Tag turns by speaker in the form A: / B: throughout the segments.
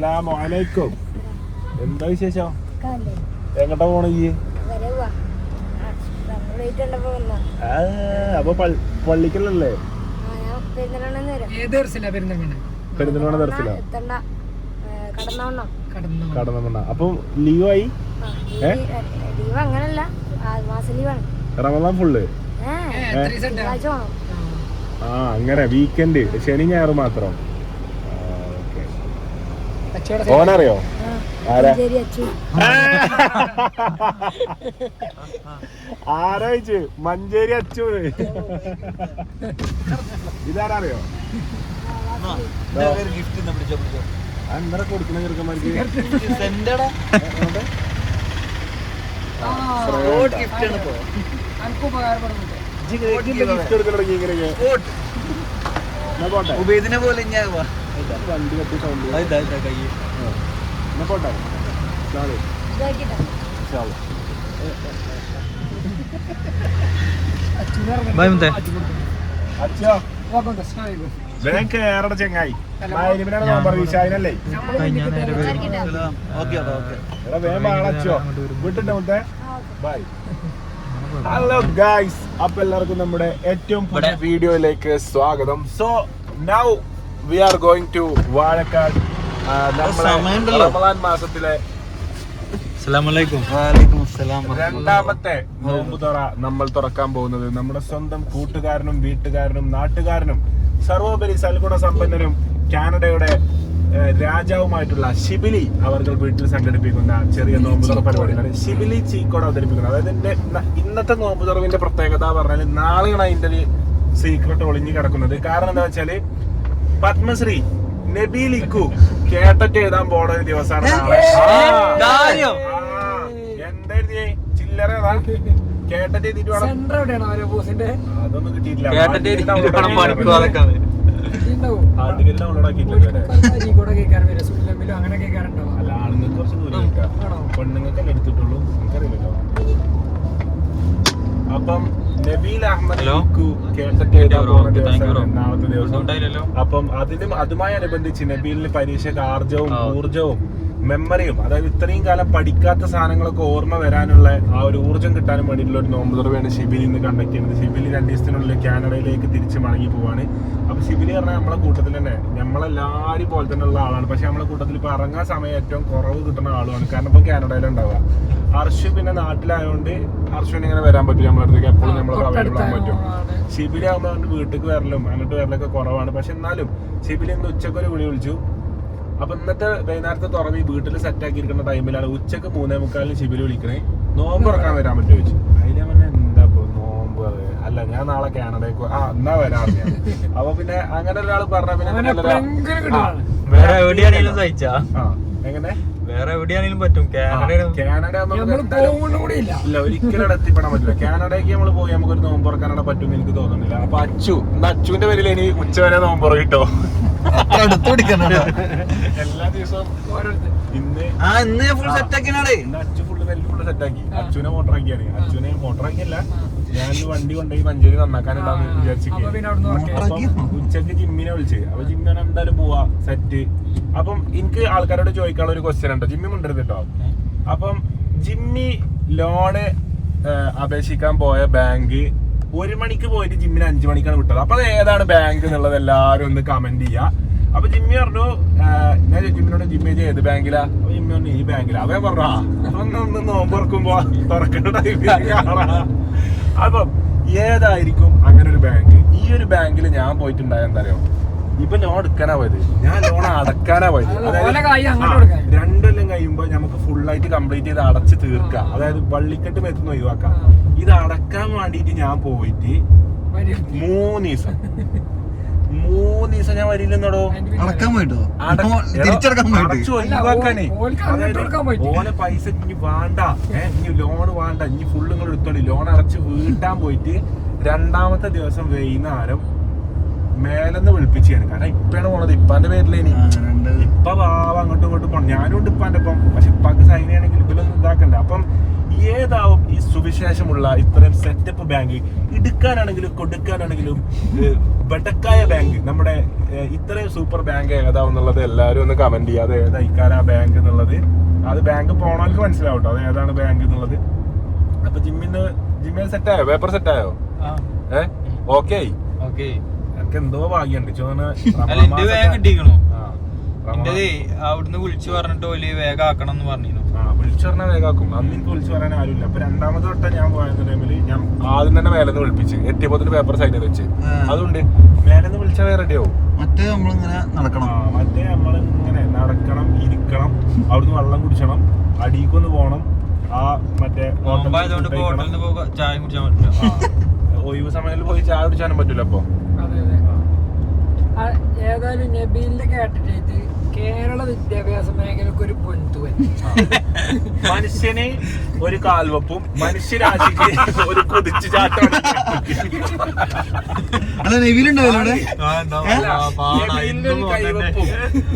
A: അസ്സലാമലൈക്കും. എന്താ വിശേഷം? എങ്ങോട്ടാ പോണ ഈ? അപ്പൊ പള്ളിക്കല്ലേ? പെരുന്തൽമണ്ണ ദർസിലാ. കടന്നമണ്ണ. അപ്പൊ ലീവായി? റമദാൻ ഫുള്ള്? ആ അങ്ങനെ വീക്കെൻഡ് ശനി ഞായർ മാത്രം. ഓനറിയോ? ആരായിച്ച് മഞ്ചേരി അച്ചു. ഇതാരറിയോ? അന്നേരം കൊടുക്കണ ചെറുക്കന്മാർക്ക്
B: ഉപേദിനെ പോലെ
A: വണ്ടി കത്തി സൗണ്ട് പോട്ടെ. കേറട ചെങ്ങായി വിശാലിനല്ലേ? വേഗം വിട്ടിട്ട് മുത്തേ. ബൈ. ഹലോ ഗൈസ്, അപ്പൊ എല്ലാവർക്കും നമ്മുടെ ഏറ്റവും പുതിയ വീഡിയോയിലേക്ക് സ്വാഗതം. So now we are going to Vazhakkad. റമദാൻ മാസത്തിലെ രണ്ടാമത്തെ നോമ്പ് തുറ നമ്മൾ തുറക്കാൻ പോകുന്നത് നമ്മുടെ സ്വന്തം കൂട്ടുകാരനും വീട്ടുകാരനും നാട്ടുകാരനും സർവോപരി സൽഗുണ സമ്പന്നനും കാനഡയുടെ രാജാവുമായിട്ടുള്ള ഷിബിലി അവർ വീട്ടിൽ സംഘടിപ്പിക്കുന്ന ചെറിയ നോമ്പ് തുറ പരിപാടിയാണ് ഷിബിലി ചീക്കോട് അവതരിപ്പിക്കുന്നത്. അതായത് ഇന്നത്തെ നോമ്പ് തുറവിന്റെ പ്രത്യേകത പറഞ്ഞാൽ നാളെയാണ് അതിന്റെ ഒരു സീക്രട്ട് ഒളിഞ്ഞു കിടക്കുന്നത്. കാരണം എന്താ വെച്ചാല് പത്മശ്രീ നബീൽ ഇക്കു കേട്ടറ്റ് എഴുതാൻ പോണ ഒരു ദിവസമാണ് നാളെ. എന്തായിരുന്നു ചില്ലറ കേട്ടറ്റ് എഴുതിട്ട് അതൊന്നും കിട്ടിയിട്ടില്ല. അല്ല ആണുങ്ങൾക്ക് കുറച്ച് ദൂരം കിട്ടാം, പെണ്ണുങ്ങൾക്കല്ലേ എടുത്തിട്ടുള്ളൂ, എനിക്കറിയില്ലല്ലോ. അപ്പം നബീൽ അഹമ്മദ് ഇക്കു കേട്ടറ്റ് എഴുതാൻ പോകുന്ന ദിവസമാണ് രണ്ടാമത്തെ ദിവസം. അപ്പം അതുമായി അനുബന്ധിച്ച് നബീലിന് പരീക്ഷയ്ക്ക് ആർജവും ഊർജവും മെമ്മറിയും, അതായത് ഇത്രയും കാലം പഠിക്കാത്ത സാധനങ്ങളൊക്കെ ഓർമ്മ വരാനുള്ള ആ ഒരു ഊർജ്ജം കിട്ടാനും വേണ്ടിയിട്ടുള്ള ഒരു നോമ്പ് തുറവാണ് ഷിബിലി ഇന്ന് കണ്ടക്ട് ചെയ്യുന്നത്. ഷിബിലി 2 ദിവസത്തിനുള്ളിൽ കാനഡയിലേക്ക് തിരിച്ച് മടങ്ങി പോവാണ്. അപ്പൊ ഷിബിലി പറഞ്ഞാൽ നമ്മളെ കൂട്ടത്തിൽ തന്നെ നമ്മളെല്ലാവരും പോലെ തന്നെ ഉള്ള ആളാണ്. പക്ഷെ നമ്മളെ കൂട്ടത്തിൽ ഇപ്പൊ ഇറങ്ങാൻ സമയം ഏറ്റവും കുറവ് കിട്ടുന്ന ആളുമാണ്. കാരണം ഇപ്പൊ കാനഡയിലുണ്ടാവുക. അർഷു പിന്നെ നാട്ടിലായതുകൊണ്ട് അർഷുവിന് ഇങ്ങനെ വരാൻ പറ്റും, നമ്മളടുത്തേക്ക് എപ്പോഴും നമ്മൾ അവൈലബിൾ ആകാൻ പറ്റും. ഷിബിലി ആകുമ്പോൾ വീട്ടിലേക്ക് വരലും അങ്ങോട്ട് വരലൊക്കെ കുറവാണ്. പക്ഷെ എന്നാലും ഷിബിലി ഇന്ന് ഉച്ചക്കൊരു വിളി വിളിച്ചു. അപ്പൊ ഇന്നത്തെ വൈകുന്നേരത്തെ തുറന്ന് വീട്ടിൽ സെറ്റ് ആക്കിയിരിക്കുന്ന ടൈമിലാണ് ഉച്ചക്ക് 3:45 ഷിബിലി വിളിക്കണേ. നോമ്പ് തുറക്കാൻ വരാൻ പറ്റുമോ ചോദിച്ചു. അതിലെ പിന്നെ എന്താ നോമ്പ്? അല്ല ഞാൻ നാളെ കാനഡയ്ക്ക് എന്നാ വരാം. അപ്പൊ പിന്നെ അങ്ങനെ ഒരാൾ പറഞ്ഞ പിന്നെ എങ്ങനെ
C: വേറെ എവിടെയാണെങ്കിലും പറ്റും.
A: കാനഡ ഇല്ല, ഒരിക്കലും എത്തിപ്പെടാൻ പറ്റില്ല. കാനഡയ്ക്ക് നമ്മൾ പോയി നമുക്കൊരു നോമ്പ് തുറക്കാനാണ് പറ്റും എനിക്ക് തോന്നുന്നില്ല. അപ്പൊ അച്ചുവിന്റെ പേരിൽ ഇനി ഉച്ച വരെ നോമ്പ് തുറ കിട്ടോ? എല്ലാ ദിവസവും ഇന്ന് ഫുൾ സെറ്റാക്കി. അച്ചു ഫുള്ള് സെറ്റാക്കി. അച്ചുവിനെ മോട്ടറാക്കിയാണ്. അച്ചുവിനെ മോട്ടറാക്കിയല്ല, ഞാൻ വണ്ടി കൊണ്ടുപോയി മഞ്ചേരി നന്നാക്കാനുണ്ടാന്ന് വിചാരിച്ചിരിക്കും. ഉച്ചക്ക് ജിമ്മിനെ വിളിച്ച്. അപ്പൊ ജിമ്മിനെ എന്തായാലും പോവാ സെറ്റ്. അപ്പം എനിക്ക് ആൾക്കാരോട് ചോദിക്കാനുള്ള ഒരു ക്വസ്റ്റ്യൻ ഉണ്ടോ, ജിമ്മി കൊണ്ടുവരുത് കേട്ടോ. അപ്പം ജിമ്മി ലോണ് അപേക്ഷിക്കാൻ പോയ ബാങ്ക് 1 മണിക്ക് പോയിട്ട് ജിമ്മിന് 5 മണിക്കാണ് വിട്ടത്. അപ്പൊ അത് ഏതാണ് ബാങ്ക് എന്നുള്ളത് എല്ലാരും ഒന്ന് കമന്റ് ചെയ്യാ. അപ്പൊ ജിമ്മി പറഞ്ഞു, ഞാൻ ജിമ്മിനോട് ജിമ്മി ഏത് ബാങ്കിലാ? അപ്പൊ ജിമ്മി പറഞ്ഞു ഈ ബാങ്കിലാ. അവൻ പറഞ്ഞു ഒന്ന് നോമ്പ് തുറക്കുമ്പോ തുറക്കേണ്ട ടൈമിലാണ്. അപ്പം ഏതായിരിക്കും അങ്ങനെ ഒരു ബാങ്ക്? ഈ ഒരു ബാങ്കിൽ ഞാൻ പോയിട്ടുണ്ടായ എന്താ അറിയോ, ഇപ്പൊ ലോൺ എടുക്കാനാ പോയത്, ഞാൻ ലോൺ അടക്കാനാ പോയത്. അതായത് 2 കൊല്ലം കഴിയുമ്പോ നമുക്ക് ഫുള്ളായിട്ട് കംപ്ലീറ്റ് ചെയ്ത് അടച്ച് തീർക്കാം. അതായത് പള്ളിക്കെട്ട് മെത്തുന്ന ഒഴിവാക്കാം. ഇത് അടക്കാൻ വേണ്ടിട്ട് ഞാൻ പോയിട്ട് 3 ദിവസം ഞാൻ വരില്ലെന്നോടോ. അടച്ചു ഒഴിവാക്കാനേ. ഓനെ പൈസ ഇനി വേണ്ട, ഇനി ലോൺ വേണ്ട, ഇനി ഫുള്ള് നിങ്ങൾ എടുത്തോളി. ലോൺ അടച്ച് വീട്ടാൻ പോയിട്ട് 2ാമത്തെ ദിവസം വൈകുന്നേരം മേലെന്ന് വിളിപ്പിച്ചാണ്. കാരണം ഇപ്പാണ് പോണത്, ഇപ്പാന്റെ പേരിലേനി. ഇപ്പ പാവ അങ്ങോട്ടും ഇങ്ങോട്ടും പോണം. ഞാനും ഉണ്ട് ഇപ്പാന്റെ ഒപ്പം. പക്ഷെ ഇപ്പാക്ക് സൈൻ ചെയ്യണമെങ്കിൽ ഇതിലൊന്നും ഇതാക്കണ്ട. അപ്പം ഏതാവും ഈ സുവിശേഷമുള്ള ഇത്രയും സെറ്റപ്പ് ബാങ്ക്, എടുക്കാനാണെങ്കിലും കൊടുക്കാനാണെങ്കിലും ബെടക്കായ ബാങ്ക്, നമ്മുടെ ഇത്രയും സൂപ്പർ ബാങ്ക് ഏതാവും എന്നുള്ളത് എല്ലാവരും ഒന്ന് കമന്റ് ചെയ്യുക. അത് ഏതായിക്കാരാ ബാങ്ക് എന്നുള്ളത്, അത് ബാങ്ക് പോണവർക്ക് മനസ്സിലാവട്ടോ അത് ഏതാണ് ബാങ്ക് എന്നുള്ളത്. അപ്പൊ ജിമ്മിൽ സെറ്റായോ? പേപ്പർ സെറ്റായോ? ഓക്കെ എനിക്ക് എന്തോ ഭാഗ്യമുണ്ട്
C: അവിടുന്ന് വിളിച്ചു പറഞ്ഞിട്ട് വേഗം ആക്കണം എന്ന് പറഞ്ഞു.
A: വിളിച്ചു പറഞ്ഞാൽ വേഗാക്കും. അന്ന് എനിക്ക് വിളിച്ചു പറയാൻ ആരുമില്ല. അപ്പൊ രണ്ടാമത്തെ വട്ടം ഞാൻ പോയ ടൈമില് ഞാൻ ആദ്യം തന്നെ മേലെന്ന് വിളിപ്പിച്ച് എത്തിയപ്പോത്തിന് പേപ്പർ സൈഡിൽ വെച്ച്. അതുകൊണ്ട് മേലെന്ന് വിളിച്ചാൽ വേറെ റെഡിയാവും.
B: മറ്റേ നമ്മളിങ്ങനെ നടക്കണം,
A: മറ്റേ നമ്മളിങ്ങനെ നടക്കണം, ഇരിക്കണം, അവിടുന്ന് വെള്ളം കുടിക്കണം, അടിക്കൊന്ന് പോണം. ആ മറ്റേ
C: ചായ കുടിച്ചാൻ പറ്റില്ല,
A: ഒഴിവ് സമയത്ത് പോയി ചായ കുടിച്ചാനും പറ്റൂല. അപ്പൊ
D: ഏതായാലും നബീലിന്റെ കേട്ടിട്ട് കേരള വിദ്യാഭ്യാസ മേഖലക്ക് ഒരു പൊൻതുവൻ.
A: മനുഷ്യന് ഒരു കാൽവപ്പും മനുഷ്യരാശിക്ക് ഒരു കുതിച്ചു ചാട്ടം.
B: അല്ല നെവിലുണ്ടാവില്ല അവിടെ,
A: ഒരു കൈവപ്പും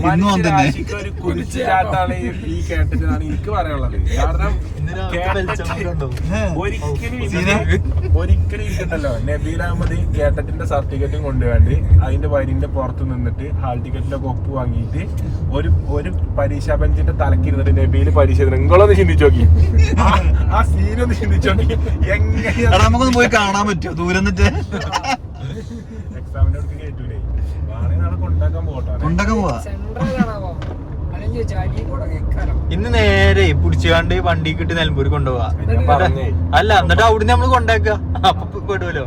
A: മനുഷ്യരാശിക്ക് ഒരു കുതിച്ചു ചാട്ടാണ് ഈ കേട്ടിട്ടാണ് എനിക്ക് പറയാനുള്ളത്. കാരണം ഒരിക്കലും ഇരിക്കണ്ടല്ലോ നബീൽ അഹമ്മദ് കേട്ടറ്റിന്റെ സർട്ടിഫിക്കറ്റും കൊണ്ടുവേണ്ടി അതിന്റെ വരിന്റെ പുറത്ത് നിന്നിട്ട് ഹാൾ ടിക്കറ്റിന്റെ ഒപ്പ് വാങ്ങിയിട്ട് ഒരു പരീക്ഷാ ബെഞ്ചിന്റെ തലക്കിരുന്നിട്ട് നബീല് പരീക്ഷ നിങ്ങളൊന്ന് ചിന്തിച്ചു നോക്കി, ആ സീനൊന്ന് ചിന്തിച്ചു നോക്കി. എങ്ങനെയാ
B: നമുക്കൊന്ന് പോയി കാണാൻ പറ്റുമോ ദൂരം നിന്നിട്ട്?
A: എക്സാമിന്റെ അടുത്ത് കേട്ടൂലേ, ആണെങ്കിൽ നാളെ കൊണ്ടാക്കാൻ
B: പോവാ.
C: ഇന്ന് നേരെ പിടിച്ചുകാണ്ട് വണ്ടി കിട്ടി നിലമ്പൂർ കൊണ്ടുപോവാ. അല്ല എന്നിട്ട് അവിടുന്ന് നമ്മള് കൊണ്ടാക്കുക, അപ്പൊ പെടുവല്ലോ.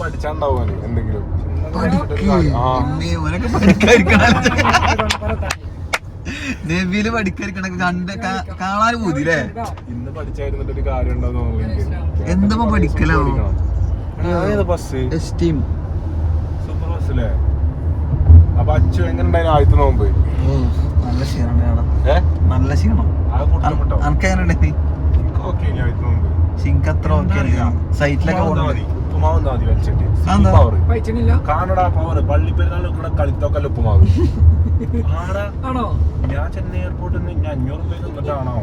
A: പഠിച്ചാണ്ടാവും എന്തെങ്കിലും.
B: നബിയില് പഠിക്കാതിരിക്കണ കണ്ട് കാണാൻ പോതില്ലേ?
A: ഇന്ന് പഠിച്ചായിരുന്നിട്ട് ഒരു കാര്യം ഉണ്ടോ?
B: എന്താ പഠിക്കലോ?
A: ബസ്
B: എസ്റ്റീം
A: സൂപ്പർ ബസ്സിലെ. അപ്പൊ അച്ചു എങ്ങനെ ഉണ്ടായിരുന്നു ആദ്യത്തെ നോമ്പ്?
B: നല്ല ക്ഷീണം, നല്ല ക്ഷീണം. അനക്ക് എങ്ങനെ ഉണ്ടായി?
A: ഓക്കെ ആദ്യത്തെ നോമ്പ്
B: ശിങ്കത്ര ഓക്കെ സൈറ്റിലൊക്കെ
A: ഉപ്പുമാവ് മതി വെച്ചിട്ട് കാണടാ പവർ. പള്ളിപ്പെരുന്നാളിൽ കൂടെ കളിത്തോക്കല്ല ഉപ്പുമാവ് ആണോ? ഞാൻ ചെന്നൈ എയർപോർട്ടിൽ നിന്ന് ഞാൻ 500 രൂപ നിന്നിട്ടാണോ?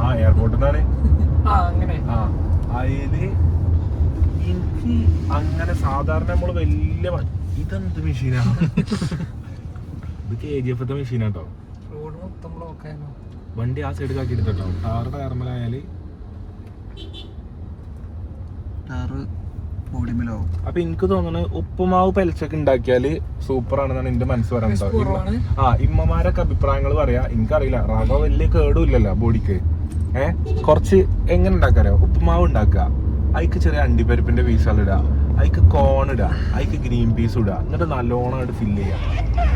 A: ആ എയർപോർട്ടിൽ നിന്നാണ്. അതില് എനിക്ക് അങ്ങനെ സാധാരണ നമ്മള് വലിയ ഇതെന്ത് മെഷീനാ? ഇത് KGF മെഷീനാട്ടോ. വണ്ടി ആ സൈഡ് ആക്കി എടുത്തോ. കാറ് ടയർമലായാല് അപ്പൊ എനിക്ക് തോന്നുന്നത് ഉപ്പുമാവ് പെൽച്ചൊക്കെ ഉണ്ടാക്കിയാല് സൂപ്പർ ആണെന്നാണ് എന്റെ മനസ്സ് പറയുന്നത്. ഇമ്മമാരൊക്കെ അഭിപ്രായങ്ങൾ പറയാ. എനിക്കറിയില്ല, റവ വലിയ കേടുമില്ലല്ലോ ബോഡിക്ക്. കുറച്ച് എങ്ങനെ ഉണ്ടാക്കാരോ, ഉപ്പുമാവ് ഉണ്ടാക്കുക, അതിക്ക് ചെറിയ അണ്ടിപ്പരിപ്പിന്റെ പീസുകൾ ഇടുക, അതിക്ക് കോൺ ഇടുക, അതിക്ക് ഗ്രീൻ പീസ് ഇടുക, എന്നിട്ട് നല്ലോണമായിട്ട് ഫില്ല് ചെയ്യുക.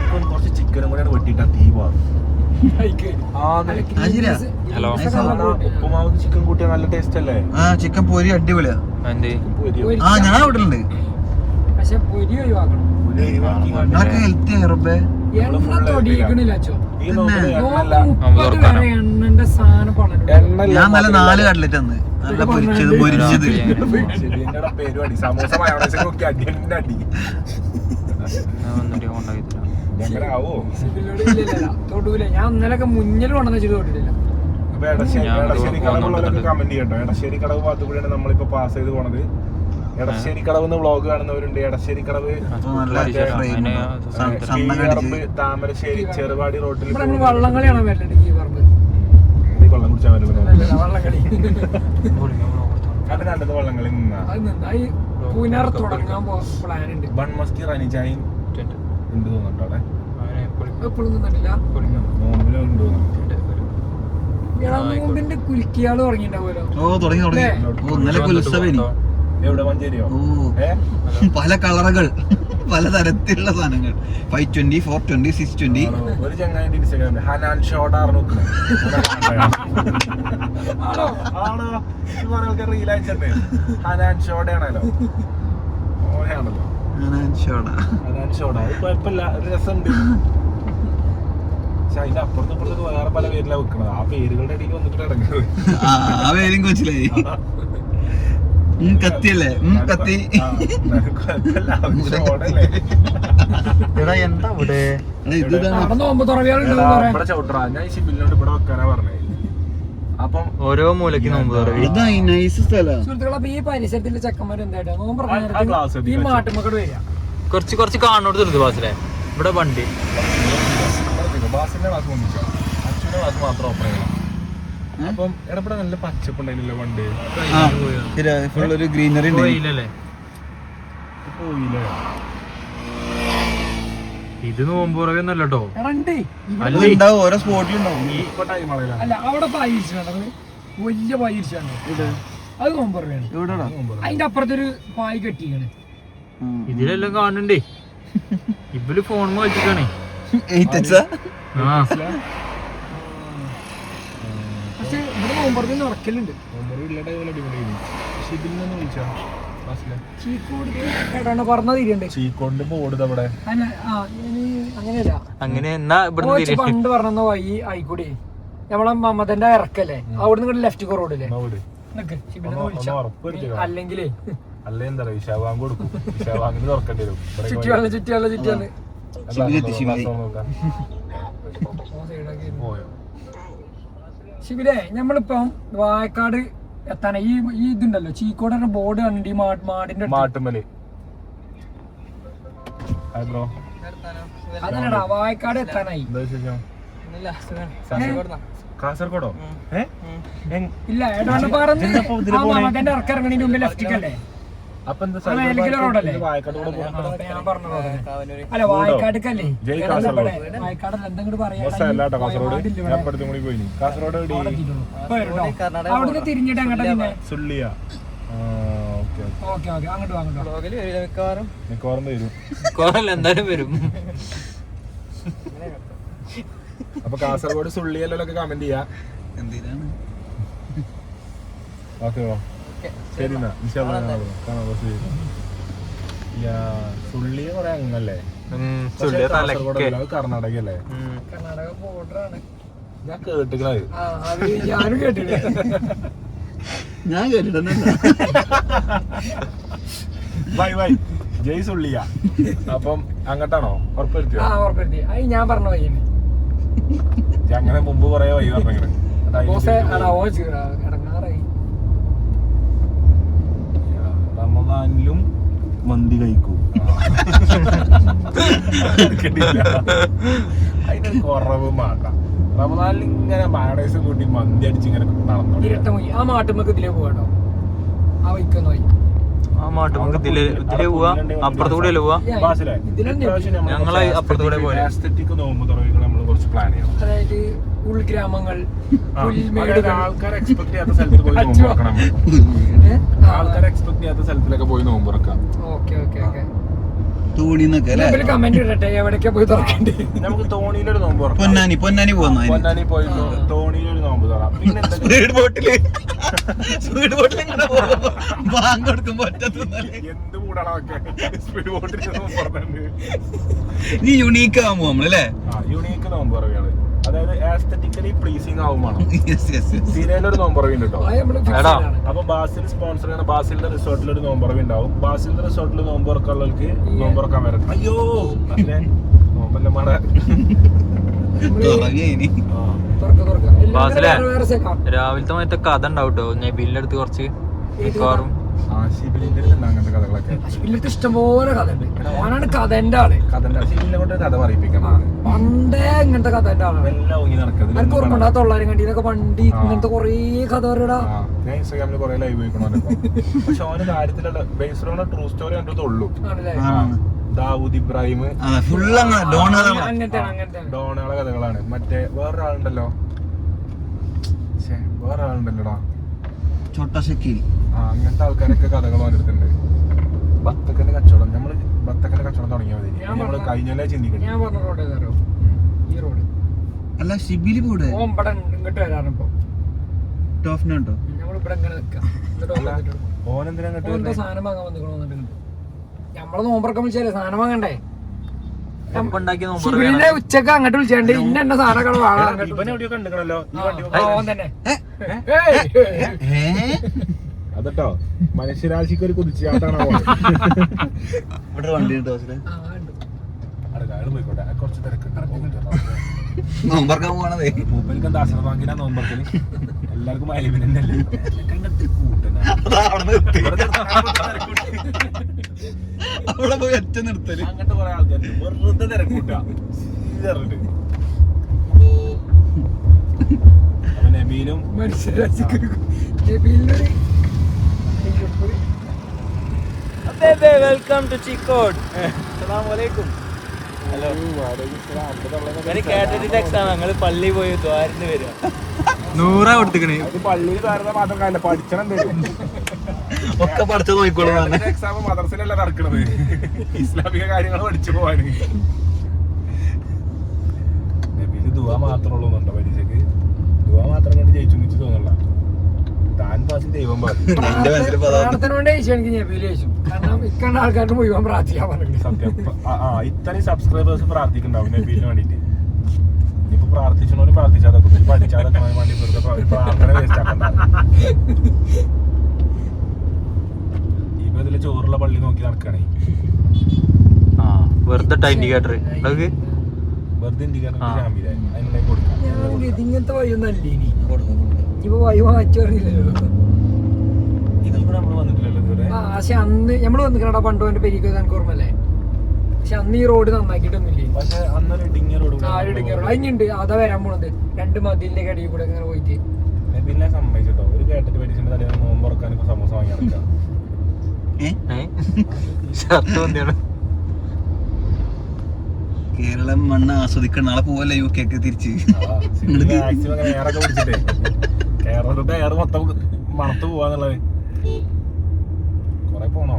A: ഇപ്പം കുറച്ച് ചിക്കനും കൂടെ വെട്ടിയിട്ടാ തീ പാകും. ഉപ്പുമാവ് ചിക്കൻ കൂട്ടിയാൽ നല്ല ടേസ്റ്റ് അല്ലേ?
B: ചിക്കൻ പൊരി അടിപൊളിയാ. ഞാൻ അവിടെ ഉണ്ട്. ഹെൽത്തി ഞാൻ നല്ല 4 കട്ട്ലറ്റ് തന്ന്, നല്ല പൊരിച്ചത്
A: പരിപാടി സമോസ അടി
D: ഞാൻ ഇന്നലൊക്കെ മുന്നിൽ കൊണ്ടുവന്ന ചെയ്ത് തൊട്ടിട്ടില്ല.
A: എടശ്ശേരി കടവുള്ളവരൊക്കെ കമന്റ് ചെയ്യട്ടോ. എടശ്ശേരി കടവ് ഭാഗത്ത് കൂടിയാണ് നമ്മളിപ്പോ പാസ് ചെയ്ത് പോണത്. എടശ്ശേരി കടവ് വ്ളോഗ് കാണുന്നവരുണ്ട്. എടശ്ശേരി കടവ്, താമരശ്ശേരി, ചെറുവാടി റോഡിൽ
D: വള്ളംകളിയാണ്
A: വെള്ളം കുടിച്ചാൽ കണ്ടത് വള്ളങ്ങളിൽ
D: പുനർ തുടങ്ങാൻ പ്ലാൻ ഉണ്ട്.
A: ബൺമസ്കി റനിജായും ഉണ്ട് തോന്നുന്നുണ്ടോ അവിടെ?
D: എപ്പോഴും നിന്നിട്ടില്ല. നോമ്പിന്റെ കുലുക്കിയാള് തുടങ്ങിണ്ടാവുമല്ലോ.
A: എവിടെ? മഞ്ചേരിയോ?
B: പല കളറുകൾ, പലതരത്തിലുള്ള സാധനങ്ങൾ. 520, 420, 620.
A: ഒരു ചങ്ങായി ഇൻസ്റ്റാഗ്രാമിൽ ഹനാൻ ഷോഡാർ ആണോ? റീൽ അയച്ചേ ഹനാൻ ഷോഡയാണല്ലോ. ഓനെയാണല്ലോ ഹനാൻ ഷോഡ. അത് കുഴപ്പമില്ല, ഒരു രസമുണ്ട്. പക്ഷെ അതിന്റെ അപ്പുറത്തും ഇപ്പുറത്തൊക്കെ വേറെ പല പേരിലാണ് വെക്കണത്. ആ പേരുകളുടെ ഇടയ്ക്ക് വന്നിട്ട് ഇടങ്ങുന്നത്.
B: ആ പേരും കൊച്ചിലായി. കത്തിയല്ലേ കത്തി.
C: എടാ എന്താ ഇവിടെ
B: ഇത്
D: നടന്നു പോകുമ്പോ തുറവിയാളുണ്ടാവും
A: ചവിട്ടറാ ഞാൻ ഈ ഷിബിലിനോട് ഇവിടെ വെക്കാനാ പറഞ്ഞേ. അപ്പം
C: ഓരോ മൂലക്ക് നോമ്പ് തുറവി.
B: ഇതായി നൈസ് സ്ഥലാ.
D: സുഹൃത്തുക്കളെ അപ്പൊ ഈ പരിസരത്തിലെ ചെക്കന്മാർ എന്തായിട്ടാ നോമ്പ്
A: ആ ഗ്ലാസ്
D: ഈ മാട്ടുമക്കട് വരിക.
C: കുറച്ച് കാണോട് തീർത്ത് ബാസിലെ ഇവിടെ വണ്ടി
A: ബാസിന്റെ ക്ലാസ് കൊണ്ടിരിക്കാം, അച്ഛൻ്റെ ക്ലാസ് മാത്രം ഓപ്പൺ ചെയ്യണം. അപ്പം ഇവിടെ നല്ല പച്ചപ്പുണ്ടായിരുന്നില്ല പണ്ട്.
B: ഫുൾ ഒരു ഗ്രീനറി
C: പോയില്ലല്ലേ
A: പോയില്ലേ?
C: ഇത് നോമ്പ് തുറവൊന്നല്ല കേട്ടോ.
D: എടാ ഉണ്ട്.
B: ഉണ്ടാവും, ഓരോ സ്പോട്ടിലുണ്ടാവും.
A: ഇപ്പൊ ടൈം ആളല്ല.
D: അല്ല അവിടെ പായിരിച്ചാണ് വലിയ പായിരിച്ചാണ് അത് നോമ്പ് തുറവിയാണ്.
B: എവിടെടാ?
D: അതിന്റെ അപ്പുറത്തൊരു പായ് കെട്ടിയാണ്.
C: ഇതിലെല്ലാം കാണുന്നുണ്ടേ. ഇവര് ഫോൺ വെച്ചിട്ടാണേ. ആ
D: പക്ഷെ ഇവിടെ നോമ്പ് തുറന്ന് ഉറക്കലുണ്ട്. പറഞ്ഞ തിരിയുണ്ട്
A: ചീക്കോണ്ട് ബോർഡ് അവിടെ
D: അങ്ങനെയല്ല.
C: അങ്ങനെ എന്നാ
D: കോച്ച് പണ്ട് പറഞ്ഞ വഴി ആയിക്കൂടി നമ്മളെ മമതന്റെ ഇറക്കല്ലേ, അവിടുന്ന് ഇങ്ങോട്ട് ലെഫ്റ്റ് റോഡില്ലേ അല്ലെങ്കിലേ
A: അല്ലേ എന്താ വിശാവാങ് കൊടുക്കും. വിശാവാങ്ങിന് തുറക്കേണ്ടി വരും.
D: ചുറ്റിയാണ്
A: പോയോ
D: ശിബിലേ നമ്മളിപ്പം വായക്കാട് എത്താനാ ഈ ഇതുണ്ടല്ലോ ചീക്കോട് ബോർഡ് കണ്ടിട്ട് ഈ മാടിന്റെ
A: മാട്ടുമല് ബ്രോ
D: അതല്ലടാ വായക്കാട് എത്താനായി.
A: എന്താ വിശേഷം? കാസർഗോഡോ?
D: ഇല്ല ഏതാണ്ട് പറഞ്ഞ് മകന്റെ ഇറക്കിറങ്ങണതിന് മുമ്പ് ലെഫ്റ്റിക്കല്ലേ.
A: അപ്പൊ എന്താ
D: റോഡല്ലേ
A: വായക്കാട് കൂടെ
D: ഞാൻ പറഞ്ഞ റോഡല്ലേ. അല്ല വായക്കാടുക്കല്ലേ വായക്കാട് എന്തെങ്കിലും പറയാ
A: കാസർഗോഡ്
D: അവിടുന്ന് തിരിഞ്ഞിട്ട് അങ്ങോട്ട് പിന്നെ
A: സുള്ളിയ.
D: ഓക്കെ അങ്ങോട്ട്
A: മിക്കവാറും വരും.
C: എന്തായാലും വരും.
A: അപ്പൊ കാസർഗോഡ് സുള്ളിയല്ലൊക്കെ കമന്റ് ചെയ്യാ.
B: എന്തിനാണ്
A: ഓക്കെ ശരി എന്നാ സുള്ളിയെ കൊറേ അങ്ങല്ലേ. കർണാടക അല്ലേ?
D: കർണാടക ബോർഡറാണ്.
A: ഞാൻ കേട്ടിക്കണത്.
D: ഞാനും കേട്ടില്ല.
B: ഞാൻ കേട്ടിട്ടൊന്നുമില്ല.
A: ബൈ ബൈ ജയ് സുള്ളിയ. അപ്പം അങ്ങട്ടാണോ ഉറപ്പെടുത്തിയോ?
D: ഉറപ്പെടുത്തി. അത് ഞാൻ പറഞ്ഞ വയ്യന്
A: അങ്ങനെ മുമ്പ് കൊറേ വൈ പറഞ്ഞത്
D: ഇടങ്ങാറായി.
A: റമദാനിലും
B: മന്തി കഴിക്കൂ.
A: അതിന്റെ കുറവ് മാട്ടാം. റമദാനിൽ ഇങ്ങനെ പാരഡൈസ് കൂട്ടി മന്തി അടിച്ച് ഇങ്ങനെ നടന്നു.
D: ഇരട്ട മൊഴി ആ മാട്ടുമ്പോ ഇതിലേ പോവാട്ടോ. ആ വയ്ക്കുന്ന വഴി
C: ആ മാട്ട് നമുക്ക് ഇതിലെ പോവാ, അപ്പുറത്ത് കൂടെ പോവാ. ഞങ്ങള് അപ്പുറത്ത് കൂടെ പോലെ
A: നോമ്പ് തുറവികൾ നമ്മൾ കുറച്ച് പ്ലാൻ ചെയ്യണം.
D: അതായത് ഉൾഗ്രാമങ്ങൾ
A: ആൾക്കാർ എക്സ്പെക്ട് ചെയ്യാത്ത സ്ഥലത്ത് പോയി നോമ്പ് തുറക്കണം. ആൾക്കാർ എക്സ്പെക്ട് ചെയ്യാത്ത സ്ഥലത്തിലൊക്കെ പോയി നോമ്പ് തുറക്കാം.
B: തോണിന്നൊക്കെ അല്ലേ?
D: കമന്റ് ഇടട്ടെ എവിടേക്കാ പോയി തുറക്കണ്ടേ.
A: നമുക്ക് തോണിയിലൊരു നോമ്പ് തുറക്കാം.
B: പൊന്നാനി പോകുന്ന
A: പൊന്നാനി പോയി തോണിയിലൊരു നോമ്പ് തുറക്കാം. പിന്നെ
B: സ്പീഡ് ബോട്ടില്
A: എന്ത് കൂടാണോ സ്പീഡ് ബോട്ടിൽ
B: നീ യുണീക്ക് ആവുമ്പോ നമ്മളല്ലേ?
A: യുണീക്ക് നോമ്പ് തുറവിയാണ്. അതായത് ആസ്തറ്റിക്കലി പ്ലീസിങ് ആവുമാണ്. സിരയിലൊരു നോമ്പുറവി ഉണ്ട് കേട്ടോ. അപ്പൊ ബാസിൽ സ്പോൺസർ ചെയ്യണ ബാസിലിന്റെ റിസോർട്ടിൽ ഒരു നോമ്പുറവി ഉണ്ടാവും. ബാസിലിന്റെ റിസോർട്ടിൽ നോമ്പ് തുറക്കാനുള്ളവർക്ക് നോമ്പ് തുറക്കാൻ വരണം. അയ്യോ നോമ്പല്ല മാട
C: രാവിലത്തെ മറ്റേ കഥ ഉണ്ടാവും കേട്ടോ. ഞാൻ ബില്ലെടുത്ത് കുറച്ച് മിക്കവാറും
A: അങ്ങനത്തെ കഥകളൊക്കെ
D: ഇഷ്ടംപോലെ കഥ ഉണ്ട്. ഓനാണ് കഥന്റെ ആള്.
A: കഥ പറയിപ്പിക്കണം.
D: പണ്ടേ ഇങ്ങനത്തെ കഥന്റെ ആളാണ്.
A: എല്ലാം ഊങ്ങി നടക്കുന്നത്.
D: എനിക്ക് ഓർമ്മ 900 വണ്ടി ഇങ്ങനത്തെ കൊറേ കഥ പറയടാ.
A: ഞാൻ ഇൻസ്റ്റാഗ്രാമിൽ കൊറേ ലൈവ് പോയിക്കണോ. പക്ഷെ ഓന് കാര്യത്തിലുള്ള ബേസ്ഡ് ഓൺ ട്രൂ സ്റ്റോറി കണ്ടത് ഉള്ളൂ. ദാവൂദ് ഇബ്രാഹിം ഡോണുകളെ കഥകളാണ്. മറ്റേ വേറൊരാളുണ്ടല്ലോടാ
B: ചോട്ടാ ഷക്കീൽ.
A: അങ്ങനത്തെ ആൾക്കാരൊക്കെ കഥകൾ വന്നിട്ടുണ്ട്. ബത്തക്കന്റെ കച്ചവടം നമ്മള് ബത്തക്കന്റെ കച്ചവടം തുടങ്ങിയാൽ മതി. നമ്മള് കഴിഞ്ഞാലേ ചിന്തിക്കണം.
D: ഞാൻ പറഞ്ഞ റോഡ് ഏതാരോ ഈ റോഡ്
B: അല്ല ഷിബിലി കൂടെ
D: ഇവിടെ ഇങ്ങോട്ട് വരാണ്. ഇപ്പൊ
B: ടോഫിനുണ്ടോ?
D: നമ്മളിവിടെ ഇങ്ങനെ നിക്കാം.
A: ഓനെന്തിനാ
D: സാധനം വാങ്ങാൻ വന്നിട്ട് നമ്മള് നോമ്പറക്കം വിളിച്ചാലേ സാധനം വാങ്ങണ്ടേ. ഉച്ചക്ക് അങ്ങോട്ട് വിളിച്ചേണ്ട ഇന്ന സാധനങ്ങൾ വാങ്ങാൻ
A: കണ്ടിക്കണല്ലോ.
D: തന്നെ
A: അതട്ടോ മനുഷ്യരാശിക്ക് ഒരു കുതിച്ചാട്ടാണ്
B: ഇവിടെ വണ്ടി ഉണ്ട് ബസ്സില്
A: പോയിക്കോട്ടെ കുറച്ച് തിരക്കുണ്ട്
B: നോമ്പറക്കാൻ പോകണതേ
A: മൂപ്പർക്ക് എന്താ അസർവാങ്കിനാ നോമ്പറക്കല് എല്ലാവർക്കും അയലിമിനല്ലേ
B: അവിടെ പോയി ഒറ്റ നിർത്തല്
A: അങ്ങനത്തെ കുറെ ആൾക്കാർ വെറുതെ തിരക്കൂട്ടാ അപ്പൊ നബീലും
C: വെൽക്കം ടു ചിക്കോട്. അസ്സലാമലൈക്കും. ഹലോ. കേട്ടിട്ട് എക്സാം ഞങ്ങള് പള്ളി പോയി ദ്വാരന്ന് വരിക 100 കൊടുത്തിക്കണേ.
A: പള്ളിയിൽ കയറുന്ന മാത്രം കാര്യം പഠിച്ചണം തരും
B: ഒക്കെ പഠിച്ചു നോക്കിക്കോളൂ.
A: എക്സാം മദർസിലല്ല നടക്കണത്, ഇസ്ലാമിക കാര്യങ്ങൾ പഠിച്ചു പോവാന്. നബീല് ദുആ മാത്രമേ ഉള്ളൂന്നുണ്ടോ പരീക്ഷക്ക്? ദുആ മാത്രം കണ്ട് ജയിച്ചു എനിക്ക് തോന്നല്ല. താൻ പാസ് ദൈവം ഇത്രയും സബ്സ്ക്രൈബേഴ്സ് പ്രാർത്ഥിക്കുന്നുണ്ടാവും നബീലിന് വേണ്ടിട്ട്. ഇനിയിപ്പോ പ്രാർത്ഥിച്ചോണ്ട് പ്രാർത്ഥിച്ചാതൊക്കെ പഠിച്ചാതൊക്കെ വേണ്ടി വെറുതെ പ്രാർത്ഥന വേസ്റ്റ് ആക്കണ്ട. ഇപ്പൊ ഇതില് ചോറുള്ള പള്ളി നോക്കി നടക്കണേ.
C: വെറുതെ ഇൻഡിക്കേറ്റർ
A: വെറുതെ ഇൻഡിക്കേറ്റർ അതിനുള്ളിൽ കൊടുക്കാം.
D: ഇങ്ങനത്തെ വഴിയൊന്നും അല്ലേ ഇനി ഇപ്പൊ വഴി മാറ്റിയറിയില്ലല്ലോ.
A: ഇതിൽക്കൂടെ നമ്മള് വന്നിട്ടില്ലല്ലോ ഇതുവരെ.
D: പക്ഷെ അന്ന് നമ്മള് വന്നിക്കണ പണ്ട് എന്റെ പെരിക്ക് എനിക്ക് ഓർമ്മല്ലേ. പക്ഷെ അന്ന് ഈ റോഡ് നന്നാക്കിയിട്ടൊന്നുമില്ലേ.
A: പക്ഷെ അന്നൊരു ഇടുങ്ങിയ റോഡ്
D: അതിനുണ്ട്. അതാ വരാൻ പോണത് 2 മതിലിന്റെ കടിയിൽ കൂടെ ഇങ്ങനെ പോയിട്ട്.
A: പിന്നെ സമ്മതിച്ചിട്ടോ ഒരു കേട്ടിട്ട് പരീക്ഷന്റെ തലേന്ന് നോമ്പ് തുറക്കാൻ ഇപ്പൊ സമൂസ വാങ്ങി നടക്കാം.
B: കേരളം മണ്ണ് ആസ്വദിക്കണം. നാളെ പോവല്ലേ UK തിരിച്ച്.
A: മാക്സിമം അങ്ങനെ എയറൊക്കെ പിടിച്ചിട്ടേ കേരളത്തിന്റെ എയർ മൊത്തം മണത്ത് പോവാന്നുള്ളത്. കൊറേ പോണോ?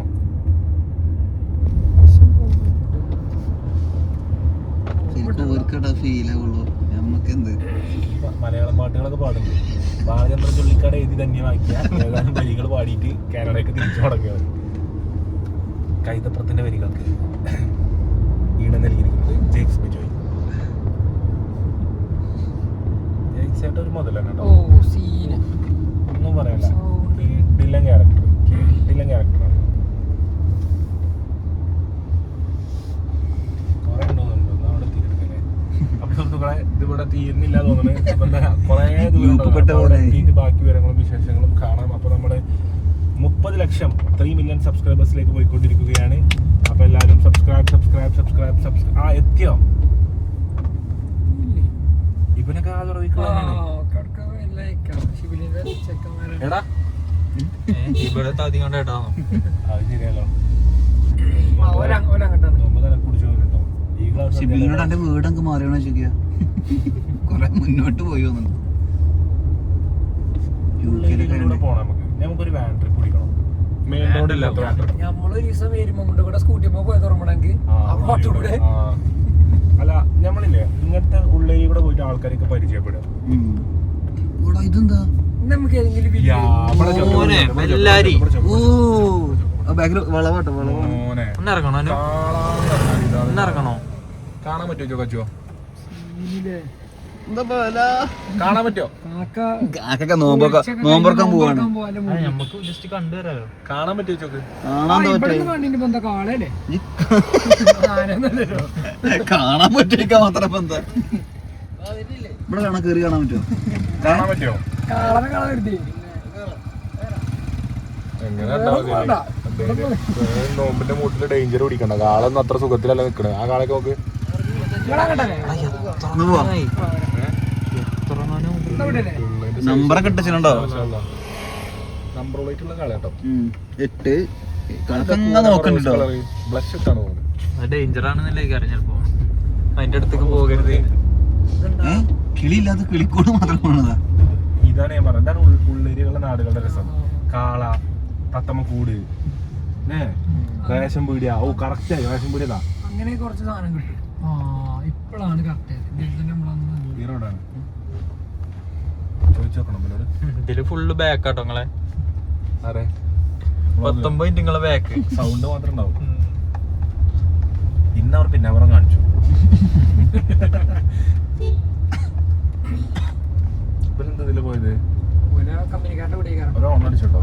A: മലയാളം പാട്ടുകളൊക്കെ പാടുന്നു. ബാലചന്ദ്ര ചുള്ളിക്കാട് എഴുതി ധന്യമാക്കിയ ഏതാനും വരികൾ പാടിയിട്ട് കാനഡയ്ക്ക് തിരിച്ചു തുടങ്ങിയത്. കൈതപ്രത്തിന്റെ വരികൾക്ക് ഈടം നൽകിയിരിക്കുന്നത് ജെയ്ക്സ് ബിജോയ്. ജെയ്ക്സ് ചേട്ടൻ ഒരു മുതലാണ് കേട്ടോ, ഒന്നും പറയല്ല. കിടിലൻ ക്യാരക്ടറാണ്. കുറെ ഉണ്ടോന്നുണ്ട് അവിടെ തീരെടുക്കല്ലേ. അപ്പൊ സുഹൃത്തുക്കളെ ഇതിവിടെ തീരുന്നില്ല തോന്നുന്നത്. അപ്പൊ എന്താ കുറെ ദൂരം ബാക്കി വിവരങ്ങളും വിശേഷങ്ങളും കാണാം. അപ്പൊ നമ്മള് 30 ലക്ഷം 3 മില്യൺ സബ്സ്ക്രൈബേഴ്സിലേക്ക് പോയിക്കൊണ്ടിരിക്കുകയാണ്. അപ്പൊ എല്ലാരും സബ്സ്ക്രൈബ് എത്തിയോ? ഇവനൊക്കെ എടാ
C: ഇവിടെ താത്തിക്കൊണ്ടേട്ടാ
A: അത് ശരിയല്ലോ.
B: ഷിബിലിനോട് എന്റെ വീടങ്ങ് മാറിയോണോ ചോദിക്കുക. കൊറേ മുന്നോട്ട് പോയി വന്നു.
A: പോണം നമുക്കൊരു വാൻ ട്രിപ്പ് പിടിക്കണം. മെയിൻ റോഡ് ഇല്ലാത്ത വാൻ ട്രിപ്പ്.
D: നമ്മളൊരു ദിവസം വരുമ്പോ കൂടെ സ്കൂട്ടി പോയത് ഓർമ്മണെങ്കിൽ
A: അല്ല നമ്മളില്ലേ ഇങ്ങനത്തെ ഉള്ളേരി കൂടെ പോയിട്ട് ആൾക്കാരൊക്കെ പരിചയപ്പെടുക.
B: ഇതെന്താ
D: നമുക്ക് ഏതെങ്കിലും
A: കാണാൻ പറ്റുമോ കച്ചോ? കാണാൻ പറ്റോ?
B: നോമ്പറക്കാൻ പോവാണ്.
A: കാണാൻ പറ്റുമോ ചോക്ക്?
B: കാണാൻ പറ്റിയ മാത്രം എന്താ ഇവിടെ കാണാൻ കയറി കാണാൻ പറ്റുമോ?
A: കാണാൻ പറ്റുമോ? നോമ്പിന്റെ മൂട്ടില് ഡേഞ്ചർ പിടിക്കണ്ട. കാളൊന്നും അത്ര സുഖത്തിലല്ല നിക്കണേ. ആ കാളൊക്കെ നോക്ക്.
B: നമ്പറൊക്കെ ഇട്ടുണ്ടോ?
A: നമ്പർ പ്ലേറ്റുള്ള കാള കേട്ടോ.
B: 8 നോക്കണ്ടോ?
A: ബ്ലഷ് ഇട്ടാണ് തോന്നുന്നത്.
C: ഡേഞ്ചർ ആണെന്നല്ലേ ചിലപ്പോ അതിന്റെ അടുത്തേക്ക് പോകരുത്.
B: കിളിയില്ലാത്ത കിളിക്കൂട് മാത്രം പോണതാ.
A: ഇതാണ് ഞാൻ പറഞ്ഞത്. എന്താണ് ഉള്ളേരികളുടെ നാടുകളുടെ രസം? കാള, തത്തമ്മക്കൂട്, റേഷൻ പീടിയ. ഓ കറക്റ്റ് ആയി റേഷൻ പീടിയതാ.
D: അങ്ങനെ കുറച്ച് സാധനം കിട്ടും. ഇപ്പോഴാണ് കറക്റ്റ്
A: ഈ റോഡാണ്. ചോദിച്ചു നോക്കണം ഇവരോട്.
C: ഇതില് ഫുള്ള് ബാക്ക് ആട്ടോ നിങ്ങളെ.
A: അതെ
C: 19 നിങ്ങളെ ബാക്ക്.
A: സൗണ്ട് മാത്രം ഉണ്ടാവും. ഇന്നവർ പിന്നവറും കാണിച്ചു. ഇവരെന്താ ഇതില് പോയത്?
D: കമ്പനിക്കാരുടെ
A: ഓണടിച്ചോട്ടോ.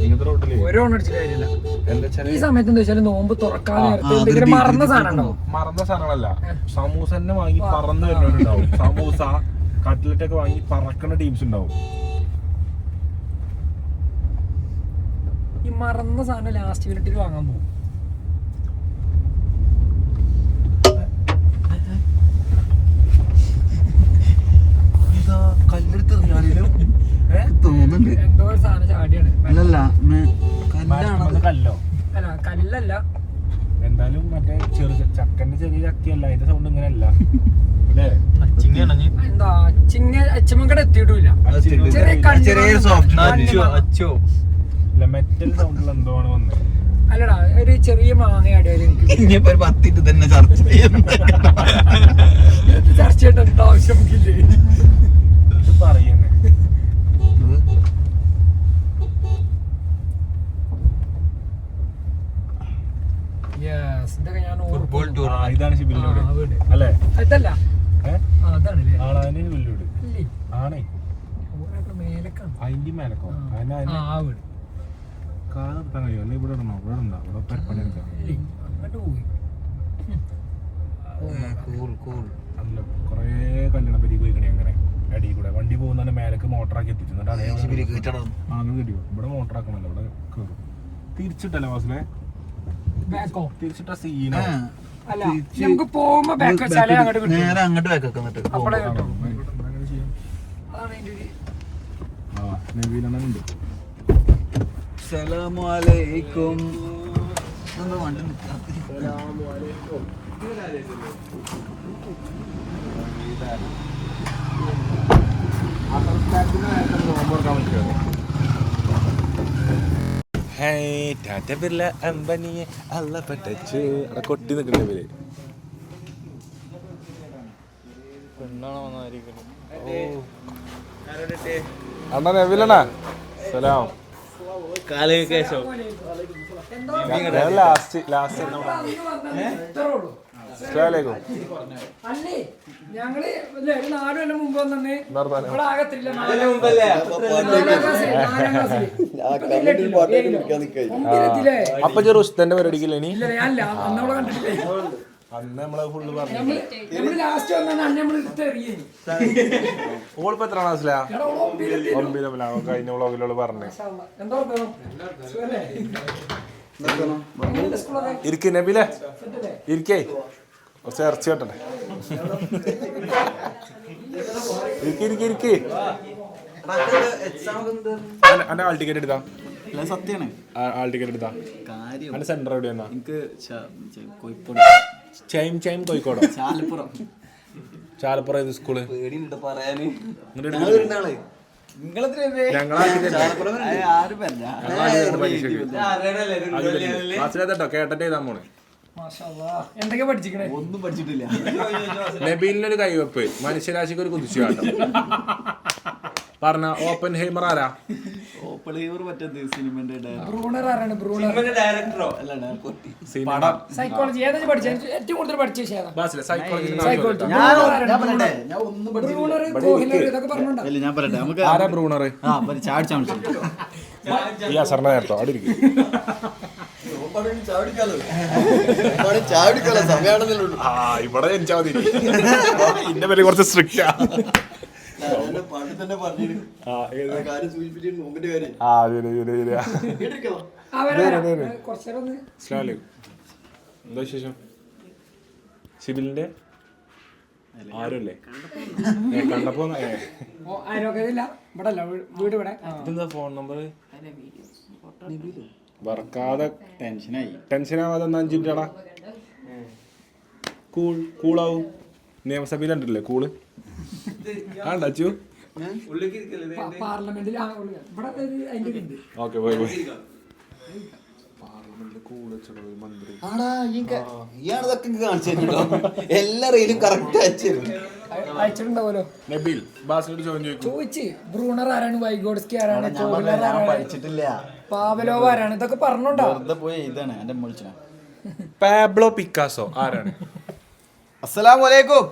A: ഇങ്ങനത്തെ റോട്ടില്
D: ഓരോ അടിച്ചിട്ട് കാര്യമില്ല.
A: എന്താ വെച്ചാല്
D: ഈ സമയത്ത് എന്താ വെച്ചാൽ നോമ്പ് തുറക്കാൻ നേരത്തെ എന്തെങ്കിലും മറന്ന സാധനം ഉണ്ടാവും.
A: മറന്ന സാധനങ്ങളല്ല, സമൂസ തന്നെ വാങ്ങി പറന്ന് വരുന്നവരുണ്ടാവും. സമൂസ കട്ട്ലറ്റ് ഒക്കെ വാങ്ങി പറക്കുന്ന ടീംസ് ഉണ്ടാവും.
D: ഈ മറന്ന സാധനം ലാസ്റ്റ് മിനിറ്റിൽ വാങ്ങാൻ പോകും.
B: തോന്നുന്നുണ്ട്.
D: എന്തോ ഒരു സാധനം ചാടിയാണ്.
B: അല്ലല്ല
A: കല്ലോ
D: അല്ല കല്ലല്ല,
A: എന്തായാലും മറ്റേ ചക്കന്റെ ചെറിയ ചക്കയല്ല, അതിന്റെ സൗണ്ട് ഇങ്ങനെ അല്ല അല്ലേ?
D: എന്താ അച്ചമ്മക്കടെ എത്തിയിട്ടില്ല.
B: ചെറിയൊരു സോഫ്റ്റ്
A: മെറ്റൽ സൗണ്ടിൽ എന്തോ ആണ് വന്നത്.
D: അല്ലടാ ഒരു ചെറിയ മാങ്ങ അടിയാലും എനിക്ക്
B: ഇനിയിപ്പോ ഒരു 10 തന്നെ ചർച്ച ചെയ്യുന്നത്.
D: ചർച്ച ചെയ്യേണ്ട എന്താ ആവശ്യം ഇല്ലേ?
A: ഇത് പറയുന്നേ
C: ഫുട്ബോൾ ടൂർ
A: ഇതാണ് ശിബിലിനോട് അല്ലേ?
D: അതല്ല
A: അതാണ് ശിബിലിനോട് ആണേ.
D: മേലക്കാണ്
A: അതിന്റെ മേലക്കോ
D: ആ വീട്
A: കാർ നിർത്താൻ കഴിയോ? അല്ലെ ഇവിടെ ഇടണോ? ഇവിടെ ഉണ്ടോ? ഇവിടെ പെരപ്പണി എടുക്കാം.
D: അങ്ങോട്ട് പോയി.
A: അല്ല കൊറേ കല്യാണ പരി പോയിക്കണേ അങ്ങനെ അടി കൂടെ വണ്ടി പോകുന്നതിന്റെ മേലേക്ക് മോട്ടറാക്കി എത്തിച്ചു. എന്നിട്ട് അതേ അങ്ങനെ കിട്ടിയോ? ഇവിടെ മോട്ടറാക്കണല്ലോ, ഇവിടെ കയറും. തിരിച്ചിട്ടല്ലേ വാസിലെ?
D: ബാക്കോ
A: തിരിച്ചിട്ട സീനോ?
D: അല്ല നമുക്ക് പോകുമ്പോ ബാക്ക് വെച്ചാലേ അങ്ങോട്ട് കിട്ടും.
B: നേരെ അങ്ങോട്ട് വെക്കാം. എന്നിട്ട്
D: അപ്പഴേ കിട്ടും.
A: അങ്ങനെ ചെയ്യാം.
D: അതാണ് അതിന്റെ ഒരു
A: നബീലുണ്ട്.
B: അസ്സലാമലൈക്കും. എന്താ വണ്ടി നിൽക്കാത്ത?
A: കൊട്ടി നിൽക്കുന്ന പേര് അണ്ണാ നബീലണ്ണാ സലാം. ലാസ്റ്റ് അസ്സലാമലൈക്കും.
D: അല്ലേ ഞങ്ങള് ഒരു 4 കൊല്ലം മുമ്പ് വന്നെ ഇവിടെ ആകത്തില്ല.
A: അപ്പൊ റുസ്തന്റെ പരിപാടിക്കില്ല ഇനി?
D: ഇല്ല ഞാനില്ല അന്നോടെ കണ്ടിട്ടില്ലേ.
A: അന്ന് നമ്മള് ഫുള്ള് പറഞ്ഞു.
D: നമ്മള് ലാസ്റ്റ് വന്നാണ് അന്നെ നമ്മള് എടുത്തെറിയേ.
A: ഓളിപ്പോ എത്ര ക്ലാസ്സിലാ? 9 കഴിഞ്ഞ വ്ളോഗിലോള് പറഞ്ഞേ.
D: എന്താ
A: ഇരിക്ക് നബിലെ ഇരിക്കേ, കുറച്ച് ഇറച്ചി കേട്ടെ. ഇരിക്ക് അന്റെ ആൾ ടിക്കറ്റ് എടുത്താ?
B: സത്യാണ്.
A: ആൾ ടിക്കറ്റ് എടുത്താ? അന്റെ സെന്റർ എവിടെയാ?
B: എനിക്ക് കോഴിക്കോട്.
A: ചൈം കോഴിക്കോടോ? ചാലപ്പുറം ഏത് സ്കൂള്?
B: പറയാന്
A: കേട്ടോ ചെയ്താ മോള്.
D: എന്തൊക്കെ പഠിച്ചിക്കണേ?
B: ഒന്നും പഠിച്ചിട്ടില്ല.
A: നബീലിനൊരു കൈവെപ്പ്, മനുഷ്യരാശിക്ക് ഒരു കുതിച്ചു കാട്ടോ. പറഞ്ഞ ഓപ്പൺ ഹൈമർ ആരാ?
B: ഓപ്പൺ ഹൈമർ മറ്റേ സിനിമന്റെ
D: ബ്രൂണർ ആരാണ്? ബ്രൂണർ സൈക്കോളജി ഏതാ പഠിച്ചത്? ഏറ്റവും കൂടുതൽ പഠിച്ച
B: ഞാൻ പറയട്ടെ നമുക്ക്
A: ആരാ ബ്രൂണർ? ഈ അസറിന നേരത്തോ അവിടെ ഇരിക്കും. ഇവിടെ ജനിച്ചാ മതി. ഇന്റെ പേര് കുറച്ച് സ്ട്രിക്റ്റാ. എന്താ വിശേഷം? സിബിലിന്റെ ആരുല്ലേ കണ്ടപ്പോ? ഇതെന്താ ഫോൺ നമ്പർ? വറക്കാതെ ടെൻഷനാവാതെ 5 മിനിറ്റാടാ. കൂളാവും. നിയമസഭയിലുണ്ടല്ലേ കൂള്? ആണ്ടു
D: പാർലമെന്റിൽ
A: ഓക്കെ പോയി
B: എല്ലാ റീലും കറക്റ്റ്
D: അയച്ചിട്ടുണ്ടാവല്ലോ.
A: നബീൽ ബാസിലോട്
D: ചോദിച്ച് ബ്രൂണർ ആരാണ്, വൈഗോഡ്സ്കി ആരാണ്,
B: പഠിച്ചിട്ടില്ല,
D: പാവലോവ് ആരാണ്, ഇതൊക്കെ പറഞ്ഞോണ്ടോ?
B: പോയി ഇതാണ് എന്റെ
A: പാബ്ലോ പിക്കാസോ ആരാണ്?
B: അസ്സലാമു അലൈക്കും.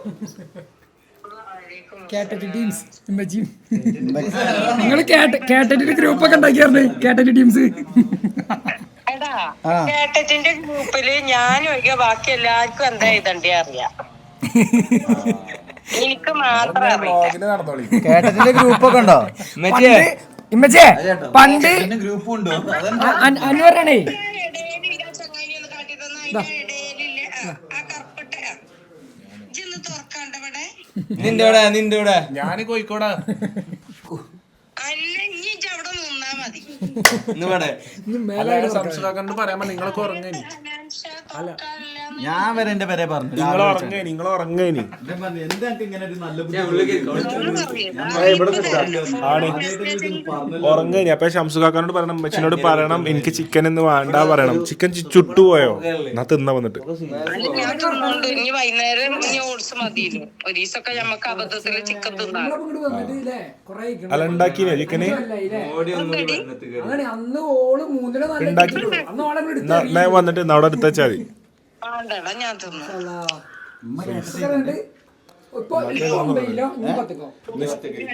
D: കാറ്ററ്റ് ടീംസ് നിങ്ങൾ കാറ്ററ്റിന്റെ ഗ്രൂപ്പൊക്കെ ഉണ്ടാക്കിയായിരുന്നു കാറ്ററ്റ് ടീംസ്.
E: കേട്ടറ്റിന്റെ ഗ്രൂപ്പില് ഞാൻ ഒഴികെ ബാക്കി എല്ലാവർക്കും എന്താ എഴുതണ്ടേ അറിയാം. എനിക്ക് മാത്രം അറിയാം.
C: കേട്ടറ്റിന്റെ ഗ്രൂപ്പൊക്കെ ഉണ്ടോ
D: ഇമ്മച്ചേ? പണ്ട്
B: ഗ്രൂപ്പ് ഉണ്ടോ?
D: അനുവരണേ
E: ചങ്ങായി ഒന്ന് കാട്ടി തന്ന അതിന്റെ ഇടയിലില്ല ആ കറുപ്പിട്ട ഇജ്ജൊന്ന് തുറക്കാണ്ടവിടെ
C: നിന്റെ
A: ഞാൻ കോഴിക്കോടാ.
E: അല്ല ഇനി ഇജ്ജ് അവിടെ നിന്നാ മതി.
A: സംസ്കാരം പറയാൻ നിങ്ങളൊക്കെ ഉറങ്ങേനി.
B: ഞാൻ വരെ എന്റെ പേരെ പറഞ്ഞു
A: നിങ്ങൾ ഉറങ്ങേനി. ഉറങ്ങേനി. അപ്പൊ ഷംസുഖാക്കാനോട് പറയണം, അമ്മച്ചിനോട് പറയണം എനിക്ക് ചിക്കൻ എന്ന് വേണ്ട പറയണം. ചിക്കൻ ചുട്ടുപോയോ എന്നാ തിന്നാ വന്നിട്ട്.
E: ഞാൻ തിന്നോണ്ട് ഇനി വൈകുന്നേരം ഇനി ഓട്സ് മതിയില്ലോ. ഒരു ദിവസമൊക്കെ ഞമ്മക്ക് അബദ്ധത്തില് ചിക്കൻ തിന്നാം.
A: അല്ല ഉണ്ടാക്കിനോ ചിക്കന്? വന്നിട്ട് അവിടെ എടുത്ത് വെച്ചാൽ മതി.
E: വേണ്ടടാ ഞാൻ തിന്നു.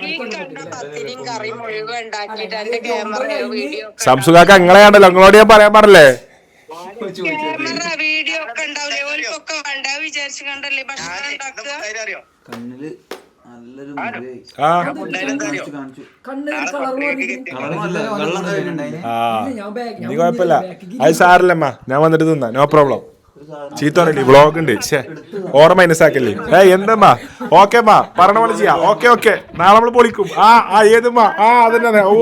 E: ഈ കണ്ട പത്തിരിയും കറിയും മുഴുവൻ ഉണ്ടാക്കിയിട്ട് എന്റെ ക്യാമറ വീഡിയോ
A: സംസുഖാക്ക നിങ്ങളെയാണല്ലോ, നിങ്ങളോട് ഞാൻ പറയാൻ പറഞ്ഞില്ലേ
E: വീഡിയോ ഒക്കെ ഉണ്ടാവില്ലേ? ഓൽക്കൊക്കെ വേണ്ട വിചാരിച്ചു കണ്ടല്ലേ ഭക്ഷണം ഉണ്ടാക്കുക.
B: കണ്ണില് നല്ലൊരു
A: നീ കുഴപ്പമില്ല, അത് സാറില്ലമ്മ, ഞാൻ വന്നിട്ട് തിന്നാ, നോ പ്രോബ്ലം. ചീത്തോണ്ടല്ലേ വ്ളോഗ് ഉണ്ട്, ഓർമ്മ മൈനസാക്കല്ലേ. എന്തമ്മാ ഓക്കേമ്മാ പറഞ്ഞ പോലെ ചെയ്യാം. ഓക്കെ നാളെ നമ്മള് പൊളിക്കും. ഏതുമ്മാ അതന്നെ. ഓ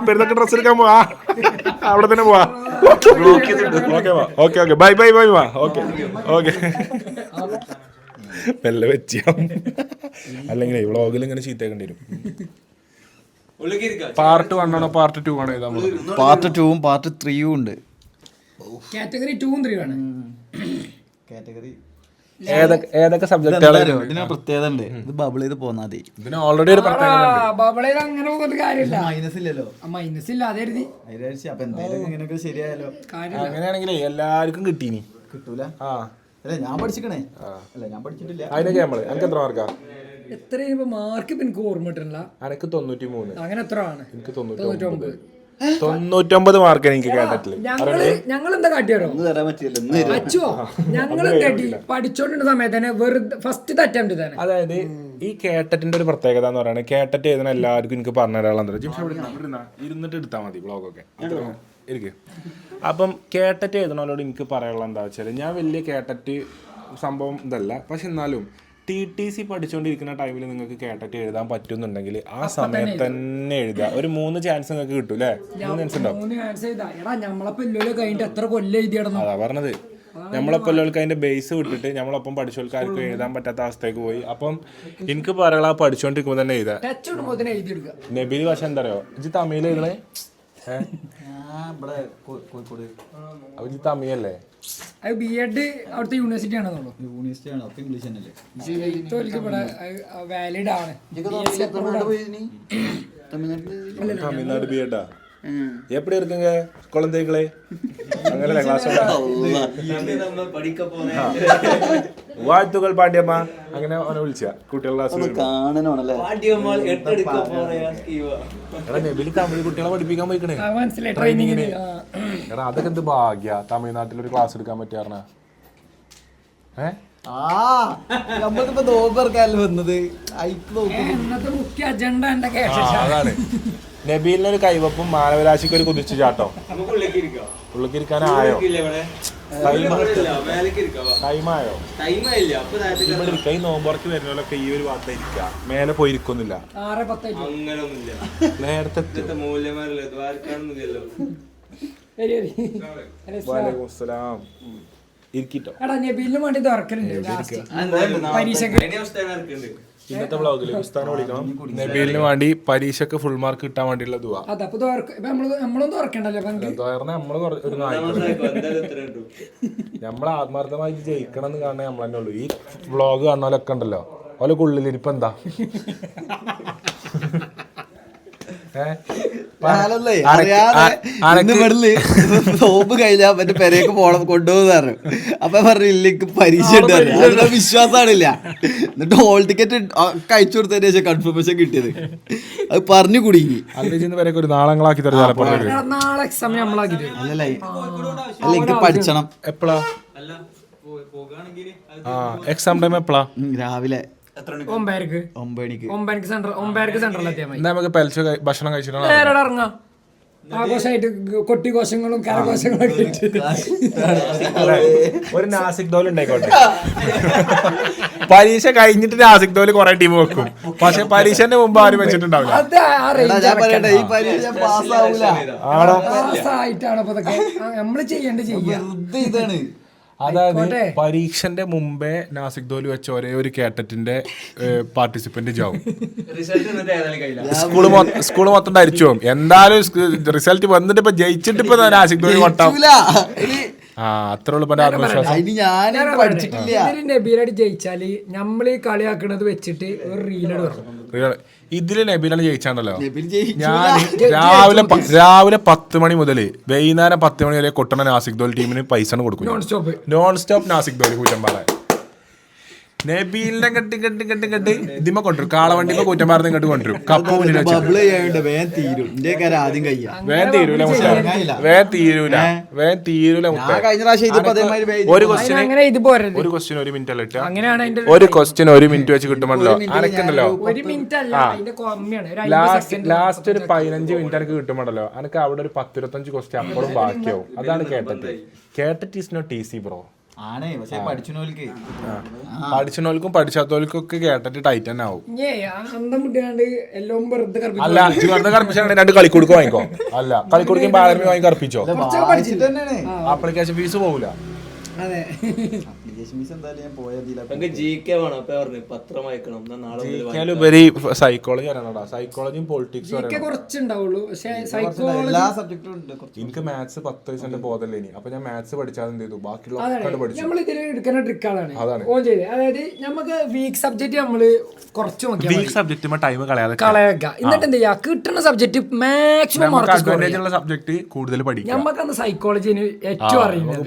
A: പെരുന്നൊക്കെ ഡ്രസ് എടുക്കാൻ പോവാ, അവിടെ തന്നെ പോവാ. ഓക്കെ ബൈ മാ. ഓക്കെ മെല്ലെ വെച്ചാ, അല്ലെങ്കിൽ വ്ളോഗിൽ ഇങ്ങനെ ചീത്തേക്കേണ്ടി വരും. പാർട്ട് 1 ആണോ പാർട്ട് 2 ആണോ?
B: പാർട്ട് 2ഉം പാർട്ട് 3ഉം ഉണ്ട്.
D: കാറ്റഗറി 2ഉം 3ഉം ആണ്.
B: കാറ്റഗറി
A: ഏതൊക്കെ സബ്ജക്റ്റുകളാണ്?
B: ഇതിന് പ്രത്യേകത ഉണ്ട്. ഇത് ബബിൾ ചെയ്ത് പോന്നാ മതി.
A: ഇതിന് ഓൾറെഡി ഒരു
D: ബബിളേത് അങ്ങനെ പോകുന്ന കാര്യമില്ല.
B: മൈനസ് ഇല്ലല്ലോ.
D: മൈനസ് ഇല്ല, അതായിരുന്നു.
B: അപ്പൊ എന്തായാലും ഇങ്ങനെയൊക്കെ ശരിയായാലോ.
A: അങ്ങനെയാണെങ്കിലേ എല്ലാവർക്കും കിട്ടീനി.
B: കിട്ടൂല. അല്ല ഞാൻ പഠിച്ചിക്കണേ. അല്ല ഞാൻ പഠിച്ചിട്ടില്ല.
A: അതിനൊക്കെ നമ്മള് എനിക്ക് എത്ര മാർക്കാ?
D: എത്ര മാർക്ക് എനിക്ക് ഓർമ്മ കിട്ടണില്ല.
A: എനിക്ക് 93.
D: അങ്ങനെ എത്ര ആണ്?
A: എനിക്ക് 99 മാർക്ക് എനിക്ക് കേട്ടിട്ടില്ല.
D: ഞങ്ങൾ എന്താ കാട്ടിയാലോ അച്ചോ, ഞങ്ങൾ എന്താട്ടി പഠിച്ചോണ്ടിരുന്ന സമയത്ത് തന്നെ വെറുതെ ഫസ്റ്റ് അറ്റംപ്റ്റ് തന്നെ.
A: അതായത് ഈ കേട്ടറ്റിന്റെ ഒരു പ്രത്യേകത എന്ന് പറയുന്നത്, കേട്ടറ്റ് എഴുതുന്ന എല്ലാവർക്കും എനിക്ക് പറഞ്ഞു തരാനുള്ള ഇരുന്നിട്ട് എടുത്താൽ മതി വ്ളോഗൊക്കെ ഇരിക്കും. അപ്പം കേട്ടറ്റ് എഴുതണോലോട് എനിക്ക് പറയാനുള്ള എന്താ വെച്ചാൽ, ഞാൻ വലിയ കേട്ടറ്റ് സംഭവം ഇതല്ല, പക്ഷെ എന്നാലും TTC പഠിച്ചുകൊണ്ടിരിക്കുന്ന ടൈമിൽ നിങ്ങൾക്ക് കേട്ടറ്റ് എഴുതാൻ പറ്റുന്നുണ്ടെങ്കിൽ ആ സമയത്ത് തന്നെ എഴുതുക. ഒരു 3 ചാൻസ് നിങ്ങൾക്ക് കിട്ടും അല്ലേ? 3 ചാൻസ് ഉണ്ടാവും. അതാ പറഞ്ഞത്, നമ്മളൊപ്പം ഉള്ളവർക്ക് അതിന്റെ ബേസ് വിട്ടിട്ട് നമ്മളൊപ്പം പഠിച്ചവർക്ക് ആർക്കും എഴുതാൻ പറ്റാത്ത അവസ്ഥയ്ക്ക് പോയി. അപ്പം എനിക്ക് പറയാനുള്ള പഠിച്ചുകൊണ്ടിരിക്കുമ്പോൾ തന്നെ എഴുതാം. നബീൽ പക്ഷെ എന്താ അറിയോ, ഇത് തമിഴിൽ എഴുതണേ? അപ്പൊ ഇത് തമിഴല്ലേ?
D: B.Ed അവിടുത്തെ യൂണിവേഴ്സിറ്റി ആണെന്നുള്ളൂ. വാലിഡ് ആണ്.
A: തമിഴ്നാട് B.Ed எப்படி இருக்குங்க குழந்தைகளே? അങ്ങനല്ലേ ക്ലാസ്? വാഴ്ത്തുകൾ പാണ്ഡ്യമ്മ അങ്ങനെ അവനെ വിളിച്ച കുട്ടികളുടെ ക്ലാസ് നബില് തമിഴ് കുട്ടികളെ പഠിപ്പിക്കാൻ പോയിക്കണേ ട്രെയിനിങ്ങിന്. എടാ അതൊക്കെ എന്ത് ഭാഗ്യ, തമിഴ്നാട്ടിലൊരു ക്ലാസ് എടുക്കാൻ പറ്റിയാർന്ന. അതാണ് നബീലിനൊരു കൈവപ്പും മാനവരാശിക്ക് ഒരു കുതിച്ചു ചാട്ടോ. ഉള്ളിക്കിരിക്കാനായോ? ടൈമായോ? ഈ നോമ്പുറക്ക് വരുന്നവരൊക്കെ ഈ ഒരു ഭാഗത്ത് ഇരിക്കുക, മേലെ പോയിരിക്കൊന്നുമില്ല. നേരത്തെ ഇരിക്കട്ടോ. ഇന്നത്തെ വ്ളോഗിൽ ഉസ്താദിനെ വിളിക്കണം. നബീലിന് വേണ്ടി പരീക്ഷക്ക് ഫുൾ മാർക്ക് കിട്ടാൻ വേണ്ടിയുള്ള ദുആ. നമ്മള് ആത്മാർത്ഥമായിട്ട് ജയിക്കണം എന്ന് കാണാൻ നമ്മൾ തന്നെ ഉള്ളൂ. ഈ വ്ളോഗ് കാണാനൊക്കെ ഉണ്ടല്ലോ, ഓലൊക്കെ ഉള്ളിലിരിപ്പ് എന്താ?
B: നോമ്പ് കഴിഞ്ഞാ മറ്റേ പെരേക്ക് പോണം കൊണ്ടുപോകുന്ന പറഞ്ഞു. അപ്പൊ പറഞ്ഞു ഇല്ല പരീക്ഷ ഉണ്ട്. അതിനുള്ള വിശ്വാസമാണില്ല. എന്നിട്ട് ഹോൾ ടിക്കറ്റ് അയച്ചു കൊടുത്തതിന് ശേഷം കൺഫർമേഷൻ കിട്ടിയത്. അത് പറഞ്ഞു കുടുങ്ങി.
A: ഒരു നാളങ്ങളാക്കി തരാം.
D: നാളെ എക്സാം നമ്മളാക്കി തരും.
B: അല്ല എനിക്ക് പഠിച്ചണം.
A: എപ്പോഴാ എക്സാം ടൈം? എപ്പോഴാ?
B: രാവിലെ
D: 9 സെൻട്രൽ എത്തിയാൽ മതി.
A: നമുക്ക് ഭക്ഷണം കഴിച്ചിട്ടാണ്
D: നേരെ ഇറങ്ങാം. ആഘോഷമായിട്ട് കൊട്ടിഘോഷങ്ങളും കരഘോഷങ്ങളും
A: ഒരു നാസിക് ദോൽ ഉണ്ടായിക്കോട്ടെ. പരീക്ഷ കഴിഞ്ഞിട്ട് നാസിക് ദോല് കുറെ ടീം വെക്കും. പക്ഷെ പരീക്ഷന്റെ മുമ്പ് ആരും വെച്ചിട്ടുണ്ടാവില്ല.
B: ഈ പരീക്ഷ
D: പാസ്സായിട്ടാണ് അപ്പൊ ഇതൊക്കെ നമ്മള്
B: ഇതാണ്.
A: അതായത് പരീക്ഷന്റെ മുമ്പേ നാസിക് ദോല് വെച്ച ഒരേ ഒരു കേട്ടറ്റിന്റെ പാർട്ടിസിപ്പന്റ് ജാവും. സ്കൂള് മൊത്തം ധരിച്ചു പോകും. എന്തായാലും റിസൾട്ട് വന്നിട്ട് ഇപ്പൊ ജയിച്ചിട്ട് ഇപ്പൊ നാസിക് ദോല് കൊട്ടാവും. അത്ര
D: നബീലായിട്ട് ജയിച്ചാല് നമ്മളീ കളിയാക്കണത് വെച്ചിട്ട് ഒരു റീലഡ് പറഞ്ഞു.
A: ഇതില് നബീലാണ് ജയിച്ചാണ്ടല്ലോ. ഞാൻ രാവിലെ 10 മണി മുതൽ വൈകുന്നേരം 10 മണി വരെ കൊട്ടണ നാസിക് ദോൽ ടീമിന് പൈസ കൊടുക്കും. നോൺ സ്റ്റോപ്പ് നാസിക് ദോൽ കൂറ്റമ്പാറ നബീലിനെ കെട്ടി ഇതിമ കൊണ്ടുവരും. കാളവണ്ടിമ കൂറ്റമ്പാറ ഇങ്ങോട്ട് കൊണ്ടുവരും. കപ്പ് മുന്നിൽ വേഗം തീരൂല. ഒരു ക്വസ്റ്റ്യൻ 1 മിനിറ്റ് അല്ല ഇട്ടാ. ഒരു ക്വസ്റ്റ്യൻ 1 മിനിറ്റ് വെച്ച് കിട്ടുമല്ലോ. അനക്കുണ്ടല്ലോ ലാസ്റ്റ് ഒരു 15 മിനിറ്റ് എനിക്ക് കിട്ടുമ്പോണ്ടല്ലോ എനിക്ക് അവിടെ ഒരു 10-25 ക്വസ്റ്റ്യൻ അപ്പോഴും ബാക്കിയാവും. അതാണ് കേട്ടറ്റ് ഈസ് നോട്ട് ഈസി ബ്രോ. പഠിച്ചോൽക്കും പഠിച്ചാത്തോൽക്കും ഒക്കെ കേട്ടിട്ട് ടൈറ്റ് തന്നെ ആവും. അല്ല വെറുതെ കറപ്പിച്ചാണ് 2 കളിക്കൊടുക്ക് വാങ്ങിക്കോ. അല്ല കളിക്കൊടുക്കും ബാലമി വാങ്ങി കറപ്പിച്ചോ. ആപ്ലിക്കേഷൻ ഫീസ് പോകൂല. ഉപരി സൈക്കോളജി അറിയണോടാ. സൈക്കോളജിയും പൊളിറ്റിക്സും എനിക്ക് മാത്സ് 10% ബോധമല്ലേ ഇനി. അപ്പൊ ഞാൻ മാത്സ് പഠിച്ചാൽ എന്ത് ചെയ്തു ബാക്കിയുള്ള
D: വീക്ക് സബ്ജക്ട്
A: ടൈം കളയാതെ
D: എന്നിട്ട് എന്ത് ചെയ്യാ കിട്ടുന്ന സബ്ജക്ട് മാക്സിമം
A: സബ്ജക്ട് കൂടുതൽ പഠിക്കാം.
D: നമുക്കന്ന് സൈക്കോളജിന് ഏറ്റവും അറിയുന്നത്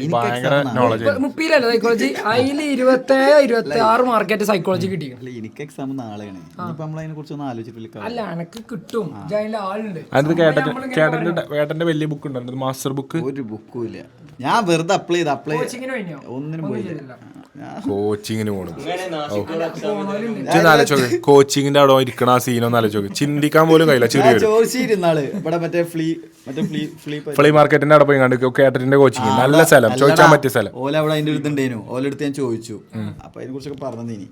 D: മുപ്പിയിലല്ല സൈക്കോളജി. അതിൽ 27-26 മാർക്കറ്റ് സൈക്കോളജി കിട്ടി.
B: എനിക്ക് എക്സാം നാളെയാണ്.
D: അല്ല എനക്ക് കിട്ടും. ആളുണ്ട്.
A: വേട്ടന്റെ വലിയ ബുക്ക് ഉണ്ട്, മാസ്റ്റർ ബുക്ക്.
B: ഒരു ബുക്കും ഇല്ല. ഞാൻ വെറുതെ അപ്ലൈ ഒന്നിനും പോയില്ല.
A: കോച്ചിങ്ങിന് പോകണം. ആലോചിച്ചോക്ക് കോച്ചിങ്ങിന്റെ അവിടെ ഇരിക്കണ ആ സീനൊന്നും ആലോചിച്ചോക്ക്. ചിന്തിക്കാൻ പോലും കഴിയില്ല. ചെറിയൊരു ഫ്ലീ മാർക്കറ്റിന്റെ അവിടെ പോയി കണ്ട് കേട്ടറ്റിന്റെ കോച്ചിങ് നല്ല സ്ഥലം, ചോദിച്ചാൻ പറ്റിയ സ്ഥലം.
B: ഓല അവിടെ അതിന്റെ അടുത്തുണ്ടേനു. ഓലെടുത്ത് ഞാൻ ചോദിച്ചു. അപ്പൊ അതിനെ കുറിച്ചൊക്കെ പറഞ്ഞിനി.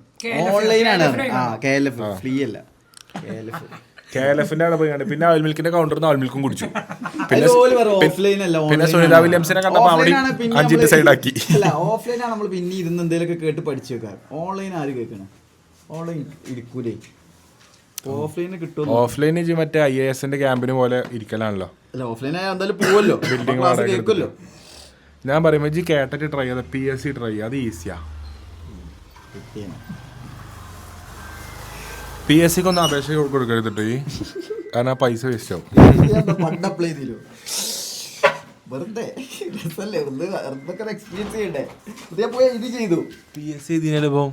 B: ഓൺലൈനാണ്. KLF ഫ്രീ അല്ല.
A: KLFന്റെ അവിടെ പോയി കണ്ട്. പിന്നെ അവൽ മിൽക്കിന്റെ കൗണ്ടറിന്ന് അവൽ മിൽക്കും കുടിച്ചു.
B: പിന്നെ
A: സുനിത വില്യംസിനെ കണ്ടപ്പോ അവിടെ 5 സൈഡാക്കി.
B: ഓഫ്ലൈൻ ആണ് നമ്മൾ പിന്നെ ഇരുന്ന് എന്തെങ്കിലുമൊക്കെ കേട്ട് പഠിച്ചു വെക്കാം. ഓൺലൈൻ ആര് കേൾക്കണം? ഓൺലൈൻ ഇരിക്കൂലേ. ഓഫ്ലൈൻ കിട്ടും.
A: ഓഫ്ലൈൻ മറ്റേ IAS ക്യാമ്പിന് പോലെ ഇരിക്കലാണല്ലോ.
B: അല്ല ഓഫ്ലൈൻ ആയാൽ എന്തായാലും പോവല്ലോ.
A: ബിൽഡിംഗ് കേൾക്കുമല്ലോ. ഞാൻ പറയുമ്പോ കേട്ടിട്ട് ട്രൈ ചെയ്ത PSC ട്രൈ ചെയ്യാം. അത് ഈസിയാ. PSC ഒന്നും അപേക്ഷ കൊടുക്കരുതിട്ട്. കാരണം പൈസ വേസ്റ്റ് ആവും.
B: എക്സ്പീരിയൻസ് ചെയ്യണ്ടേ. ഇത് ചെയ്തു
A: PSC ഇതിനിപ്പോ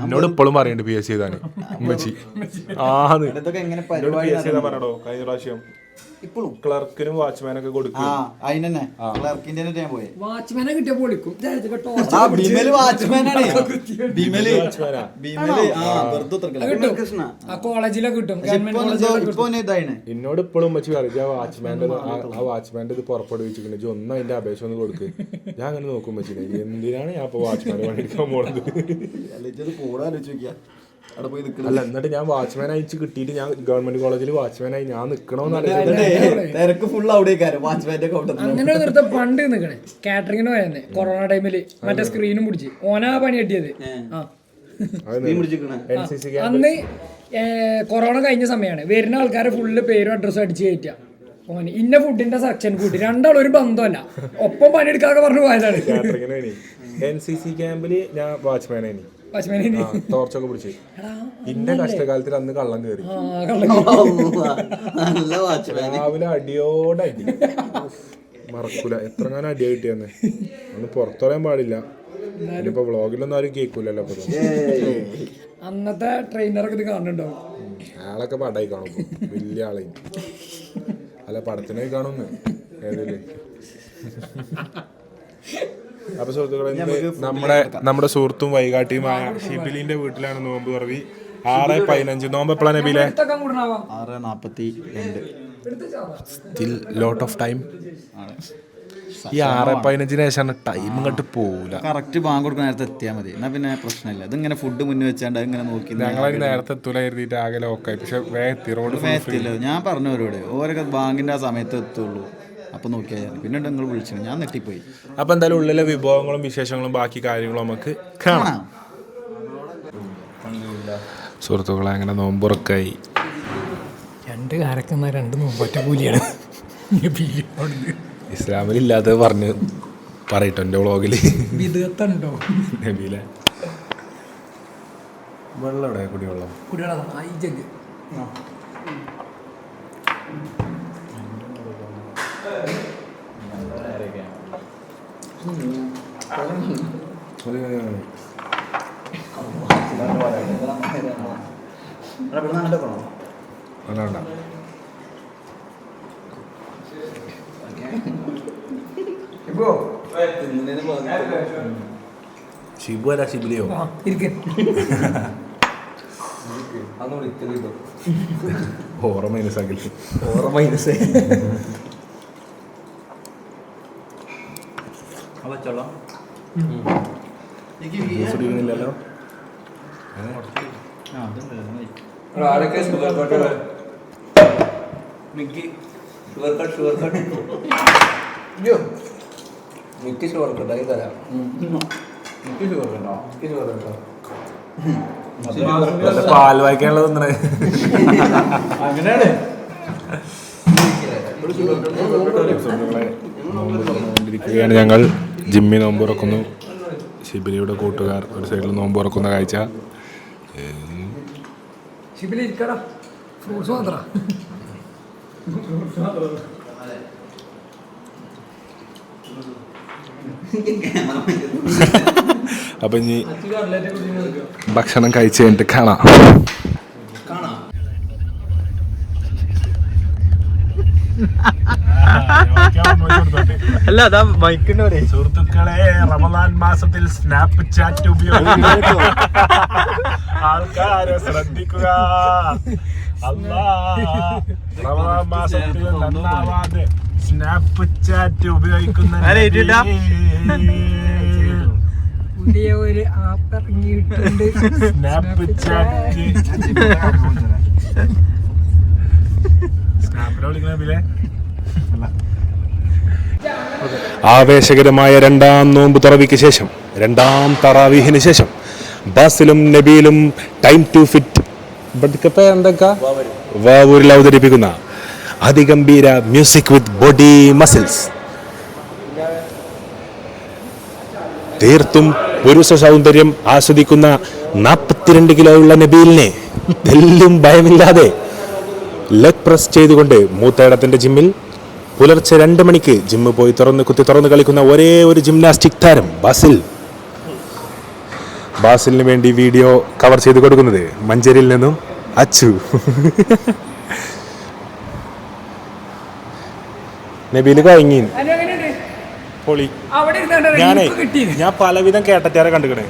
A: എന്നോട് ഇപ്പോഴും പറയണ്ട് PSC ചെയ്താന്. ഉമ്മച്ചി
B: എങ്ങനെ
A: പറഞ്ഞോ കഴിഞ്ഞ പ്രാവശ്യം ഇപ്പോഴും ക്ലർക്കിനും വാച്ച്മാനൊക്കെ കൊടുക്കും.
D: വാച്ച്മാനെ കിട്ടിയ പൊളിക്കും. കോളേജിലൊക്കെ കിട്ടും.
A: എന്നോട് ഇപ്പോഴും ഉമ്മച്ചി പറയും ആ വാച്ച്മാന്റെ ഇത് പുറപ്പെടുവിച്ചിട്ടുണ്ടെങ്കിൽ ഒന്നും അതിന്റെ അപേക്ഷ ഒന്ന് കൊടുക്ക്. ഞാൻ അങ്ങനെ നോക്കും ഉമ്മച്ചിനെ. എന്തിനാണ് ഞാൻ ഇപ്പൊ വാച്ച്മാനെ പണിയെടുക്കാൻ പോണത്? അല്ല എന്നിട്ട് ഞാൻ വാച്ച്മാൻ അയച്ച് കിട്ടിയിട്ട് ഞാൻ ഗവൺമെന്റ് കോളേജിൽ വാച്ച്മാനായി ഞാൻ നിക്കണോന്ന്
D: അങ്ങനെ നിർത്ത പണ്ട് നിക്കണേ. കാറ്ററിങ്ങിന് പോയെന്നെ കൊറോണ ടൈമില് മറ്റേ സ്ക്രീനും പിടിച്ച് ഓനാ പണി കിട്ടിയത്. അന്ന് കൊറോണ കഴിഞ്ഞ സമയമാണ്. വരുന്ന ആൾക്കാരെ ഫുള്ള് പേരും അഡ്രസ്സും അടിച്ച് കയറ്റുക. ഓന് ഇന്ന ഫുഡിന്റെ സെക്ഷൻ കൂട്ടി. രണ്ടാളും ഒരു ബന്ധമല്ല, ഒപ്പം പണിയെടുക്കാതെ പറഞ്ഞു പോയതാണ്.
A: NCC ക്യാമ്പില് ഞാൻ വാച്ച്മാനായി. ടോർച്ചൊക്കെ പിടിച്ച് ഇന്റെ കഷ്ടകാലത്തിൽ അന്ന് കള്ളം കയറി. രാവിലെ അടിയോടെ അടി മറക്കൂല. എത്രങ്ങാനും അടിയാ കിട്ടിയെന്ന്. അന്ന് പുറത്തുപറയാൻ പാടില്ല. ഇനിയിപ്പോ വ്ളോഗിലൊന്നും ആരും കേൾക്കൂലല്ലോ.
D: അന്നത്തെ ട്രെയിനറൊക്കെ ഇത് കാണുന്നുണ്ടാവും.
A: ആളൊക്കെ പടായി കാണും, വലിയ ആളെയും അല്ല പടത്തിനായി കാണുന്നു ഏതില്. അപ്പൊ സുഹൃത്തുക്കളെ, നമ്മുടെ സുഹൃത്തും വൈകാട്ടിയുമായ ഷിബിലിന്റെ വീട്ടിലാണ് നോമ്പ് തുറവി. 6:15 നോമ്പ് എപ്പോഴാണ് നബീലെ?
B: 6:42.
A: Still lot of time. ഈ 6:15 ശേഷമാണ് ടൈം ഇങ്ങോട്ട് പോവില്ല.
B: കറക്റ്റ് ബാങ്ക് കൊടുക്കുന്ന നേരത്തെ എത്തിയാൽ മതി, എന്നാ പിന്നെ പ്രശ്നമില്ല. ഇതിങ്ങനെ ഫുഡ് മുന്നേ വെച്ചാണ്ട് ഇങ്ങനെ നോക്കി
A: ഞങ്ങൾ നേരത്തെ എത്തൂല കരുതിയിട്ട് ആകെ ലോക്കായി. പക്ഷെ വേഗത്തി റോഡ്
B: എത്തില്ല. ഞാൻ പറഞ്ഞവരോട് ഓരൊക്കെ ബാങ്കിന്റെ ആ സമയത്ത് എത്തുള്ളൂ, അപ്പൊ നോക്കിയാൽ പിന്നെ നിങ്ങൾ വിളിച്ചു, ഞാൻ നെട്ടിപ്പോയി.
A: അപ്പൊ എന്തായാലും ഉള്ളിലെ വിഭവങ്ങളും വിശേഷങ്ങളും ബാക്കി കാര്യങ്ങളും നമുക്ക് കാണാം. സുഹൃത്തുക്കളെ, അങ്ങനെ നോമ്പുറക്കായി.
D: 2 കാരക്കുന്ന 2 നോമ്പറ്റ കൂലിയാണ്
A: ഇസ്ലാമിൽ ഇല്ലാത്തത് പറഞ്ഞ് പറയട്ടോ എൻ്റെ വ്ളോഗില്.
D: വിധത്തുണ്ടോ
A: നബീലെ? വെള്ളം എവിടെ? കുടിവെള്ളം. വേണ്ട. ഷിബു അല്ല ഷിബിലിയോ? ില്ലല്ലോ. പാൽ വായിക്കാനുള്ളത് അങ്ങനെയാണ്. ഞങ്ങൾ ജിമ്മി നോമ്പ് തുറക്കുന്നു. ഷിബിലിയുടെ കൂട്ടുകാർ ഒരു സൈഡിൽ നോമ്പ് തുറക്കുന്ന കാഴ്ച. അപ്പൊ ഇനി ഭക്ഷണം കഴിച്ച് കഴിഞ്ഞിട്ട് കാണാം.
C: അല്ല അതാ മൈക്കിന്റെ പറയും.
A: സുഹൃത്തുക്കളെ, റമദാൻ മാസത്തിൽ സ്നാപ്പ് ചാറ്റ് ഉപയോഗിക്കും ആൾക്കാരെ ശ്രദ്ധിക്കുക. റമദാൻ മാസത്തിൽ നന്നാവാതെ സ്നാപ്പ് ചാറ്റ് ഉപയോഗിക്കുന്ന
D: പുതിയ ഒരു ആപ്പ് ഇറങ്ങിയിട്ടുണ്ട്,
A: സ്നാപ്പ് ചാറ്റ്. സ്നാപ്പിനെ വിളിക്കണ ബിലെ. ആവേശകരമായ 2ാം നോമ്പ് തുറവിക്ക് ശേഷം, 2ാം തറാവീഹിന് ശേഷം ബാസിലും നബീലും ടൈം ടു ഫിറ്റ് എന്തൊക്കെ വാവൂരിൽ അവതരിപ്പിക്കുന്ന അതിഗംഭീര മ്യൂസിക് വിത്ത് ബോഡി മസിൽസ്. തീർത്തും പുരുഷ സൗന്ദര്യം ആസ്വദിക്കുന്ന 42 കിലോയുള്ള നബീലിനെ തെല്ലും ഭയമില്ലാതെ ലെഗ് പ്രസ് ചെയ്തുകൊണ്ട് മൂത്തേടത്തിന്റെ ജിമ്മിൽ പുലർച്ചെ 2 മണിക്ക് ജിമ്മ് പോയി തുറന്ന് കളിക്കുന്ന ഒരേ ഒരു ജിംനാസ്റ്റിക് താരം ബാസിലിന് വേണ്ടി വീഡിയോ കവർ ചെയ്ത് കൊടുക്കുന്നത് മഞ്ചേരിയിൽ നിന്നും അച്ചു. നബീല് കഴിഞ്ഞു പൊളി. ഞാൻ പലവിധം കേട്ടറ്റാരെ കണ്ടുകണേ.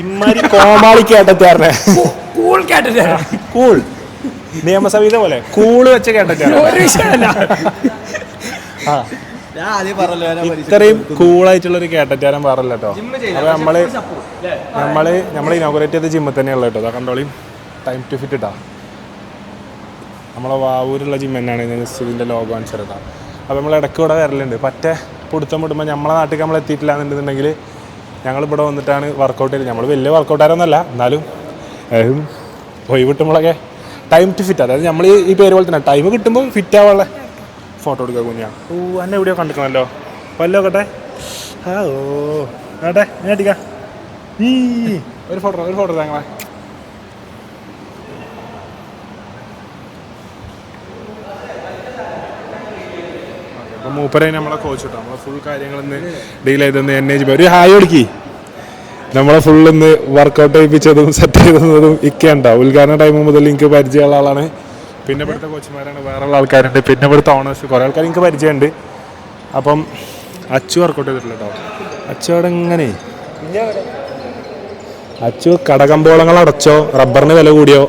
A: ഇമ്മാരി കോമാളി കേട്ടറ്റാരനെ, കൂൾ നിയമസഭയിലെ പോലെ കൂള് വെച്ച കേട്ടറ്റാര. ഇത്രയും കൂളായിട്ടുള്ള ഒരു കേട്ടറ്റാരൻ പാറല്ല കേട്ടോ. അപ്പൊ നമ്മള് ഇനോഗ്രേറ്റ് ചെയ്ത ജിമ്മിൽ തന്നെയുള്ള കേട്ടോ. അതാ കണ്ടോളിയും ടൈം ടു ഫിറ്റ് ഇട്ടാ. നമ്മളെ വാവൂരുള്ള ജിം തന്നെയാണ്. ഇതിന്റെ ലോഗോ അനുസരിച്ചാ. അപ്പോൾ നമ്മൾ ഇടയ്ക്ക് ഇവിടെ വരലുണ്ട്. പറ്റേ പിടുത്തം വിടുമ്പോൾ നമ്മളെ നാട്ടിൽ നമ്മൾ എത്തിയിട്ടില്ല എന്നുണ്ടെങ്കിൽ ഞങ്ങളിവിടെ വന്നിട്ടാണ് വർക്കൗട്ട് ചെയ്തത്. നമ്മൾ വലിയ വർക്കൗട്ടാരൊന്നുമല്ല, എന്നാലും പോയി വിട്ടുമ്പോഴൊക്കെ ടൈം ടു ഫിറ്റ്. അതായത് നമ്മൾ ഈ പേര് പോലെ തന്നെ ടൈം കിട്ടുമ്പോൾ ഫിറ്റ് ആവാനുള്ള ഫോട്ടോ എടുക്കുക കുഞ്ഞാ. എന്നെ എവിടെയോ കണ്ടിക്കണമല്ലോ. വല്ലോ കേട്ടെ. കേട്ടെ ഞാൻ അടിക്കാം. ഒരു ഫോട്ടോ താങ്കളെ. അപ്പം മൂപ്പരെ നമ്മളെ കോച്ച് കിട്ടും. നമ്മളെ ഫുൾ കാര്യങ്ങളൊന്ന് ഡീൽ ചെയ്തെന്ന് NAG ഒരു ഹായ് കൊടുക്കി. നമ്മളെ ഫുള്ള് ഇന്ന് വർക്കൗട്ട് ചെയ്യിപ്പിച്ചതും സെറ്റ് ചെയ്തതും ഇക്കുണ്ടാവും. ഉദ്ഘാടന ടൈം മുതൽ എനിക്ക് പരിചയമുള്ള ആളാണ്. പിന്നെ ഇവിടുത്തെ കോച്ചുമാരാണ്, വേറെയുള്ള ആൾക്കാരുണ്ട്, പിന്നെ ഇവിടുത്തെ ഓണേഴ്സ്, കുറേ ആൾക്കാർ എനിക്ക് പരിചയമുണ്ട്. അപ്പം അച്ചു വർക്കൗട്ട് ചെയ്തിട്ടില്ല കേട്ടോ. അച്ചു അവിടെ ഇങ്ങനെ അച്ചു കടകമ്പോളങ്ങൾ അടച്ചോ, റബ്ബറിന് വില കൂടിയോ,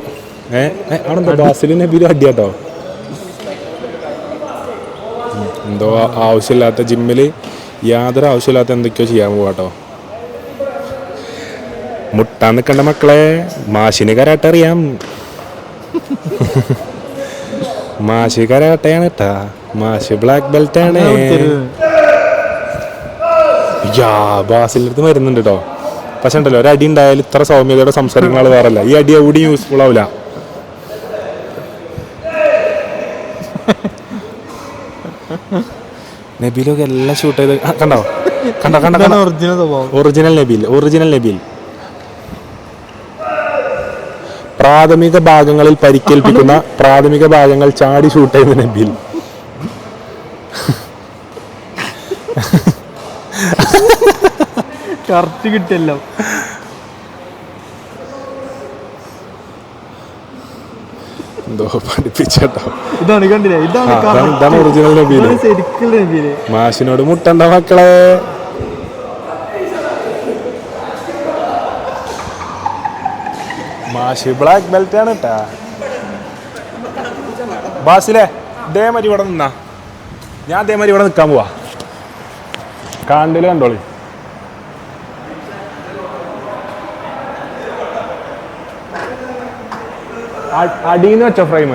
A: അവിടെ എന്തോ ബാസിലിന് നബീലും അടിയാട്ടോ. എന്തോ ആവശ്യമില്ലാത്ത ജിമ്മിൽ യാതൊരു ആവശ്യമില്ലാത്ത എന്തൊക്കെയോ ചെയ്യാൻ പോവാട്ടോ. മുട്ടാൻ നിൽക്കണ്ട മക്കളെ, മാഷിന് കരാട്ടെ അറിയാം. മാഷ് കരാട്ടയാണ് കേട്ടാ, മാഷ് ബ്ലാക്ക് ബെൽറ്റ് ആണ്. ബാസിലടുത്ത് വരുന്നുണ്ട് കേട്ടോ. പക്ഷെ ഉണ്ടല്ലോ, ഒരു അടി ഉണ്ടായാലും ഇത്ര സൗമ്യതയോടെ സംസാരിക്കുന്ന ആൾ വേറല്ല. ഈ അടി എവിടെയും യൂസ്ഫുൾ ആവില്ല. നബീലൊക്കെ എല്ലാം ഷൂട്ട് ചെയ്ത് കണ്ടോ, ഒറിജിനൽ നബീൽ. പ്രാഥമിക ഭാഗങ്ങളിൽ പരിക്കേൽപ്പിക്കുന്ന പ്രാഥമിക ഭാഗങ്ങൾ ചാടി ഷൂട്ട് ചെയ്ത നബീൽ.
C: കറക്റ്റ് കിട്ടിയല്ലോ.
A: എന്തോ പഠിപ്പിച്ചോ.
C: ഇതാണ് കണ്ടില്ലേ,
A: ഇതാണ് ഒറിജിനൽ നബീല്. മാഷിനോട് മുട്ടണ്ട മക്കളെ. മാഷി ബ്ലാക്ക് ബെൽറ്റ് ആണ് കേട്ടാ. ബാസിലെ ഇതേമാതിരി ഇവിടെ നിന്നാ, ഞാൻ അതേമാതിരി ഇവിടെ നിൽക്കാൻ പോവാ. കാണ്ടില് കണ്ടോളി. അടീന്ന് വെച്ചോ ഫ്രെയിം,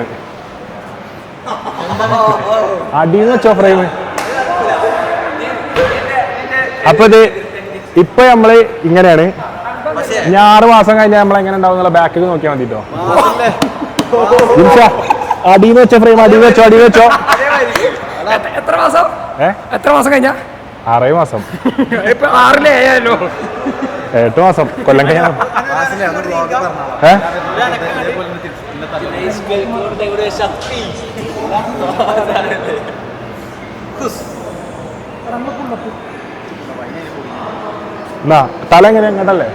A: അടീന്ന് വെച്ചോ ഫ്രെയിം. അപ്പൊ ഇത് ഇപ്പൊ നമ്മള് ഇങ്ങനെയാണ്. ഞാൻ 6 മാസം കഴിഞ്ഞാൽ നമ്മളെങ്ങനെ ഉണ്ടാവും ബാക്കിൽ നോക്കിയാൽ മതിട്ടോ. അടീന്ന് വെച്ചോ ഫ്രെയിം, അടീന്ന് വെച്ചോ.
D: എത്ര മാസം കഴിഞ്ഞാ?
A: 6 മാസം. 8 മാസം കൊല്ലം കഴിഞ്ഞാ. തല എങ്ങനെ എങ്ങോട്ടല്ലേ?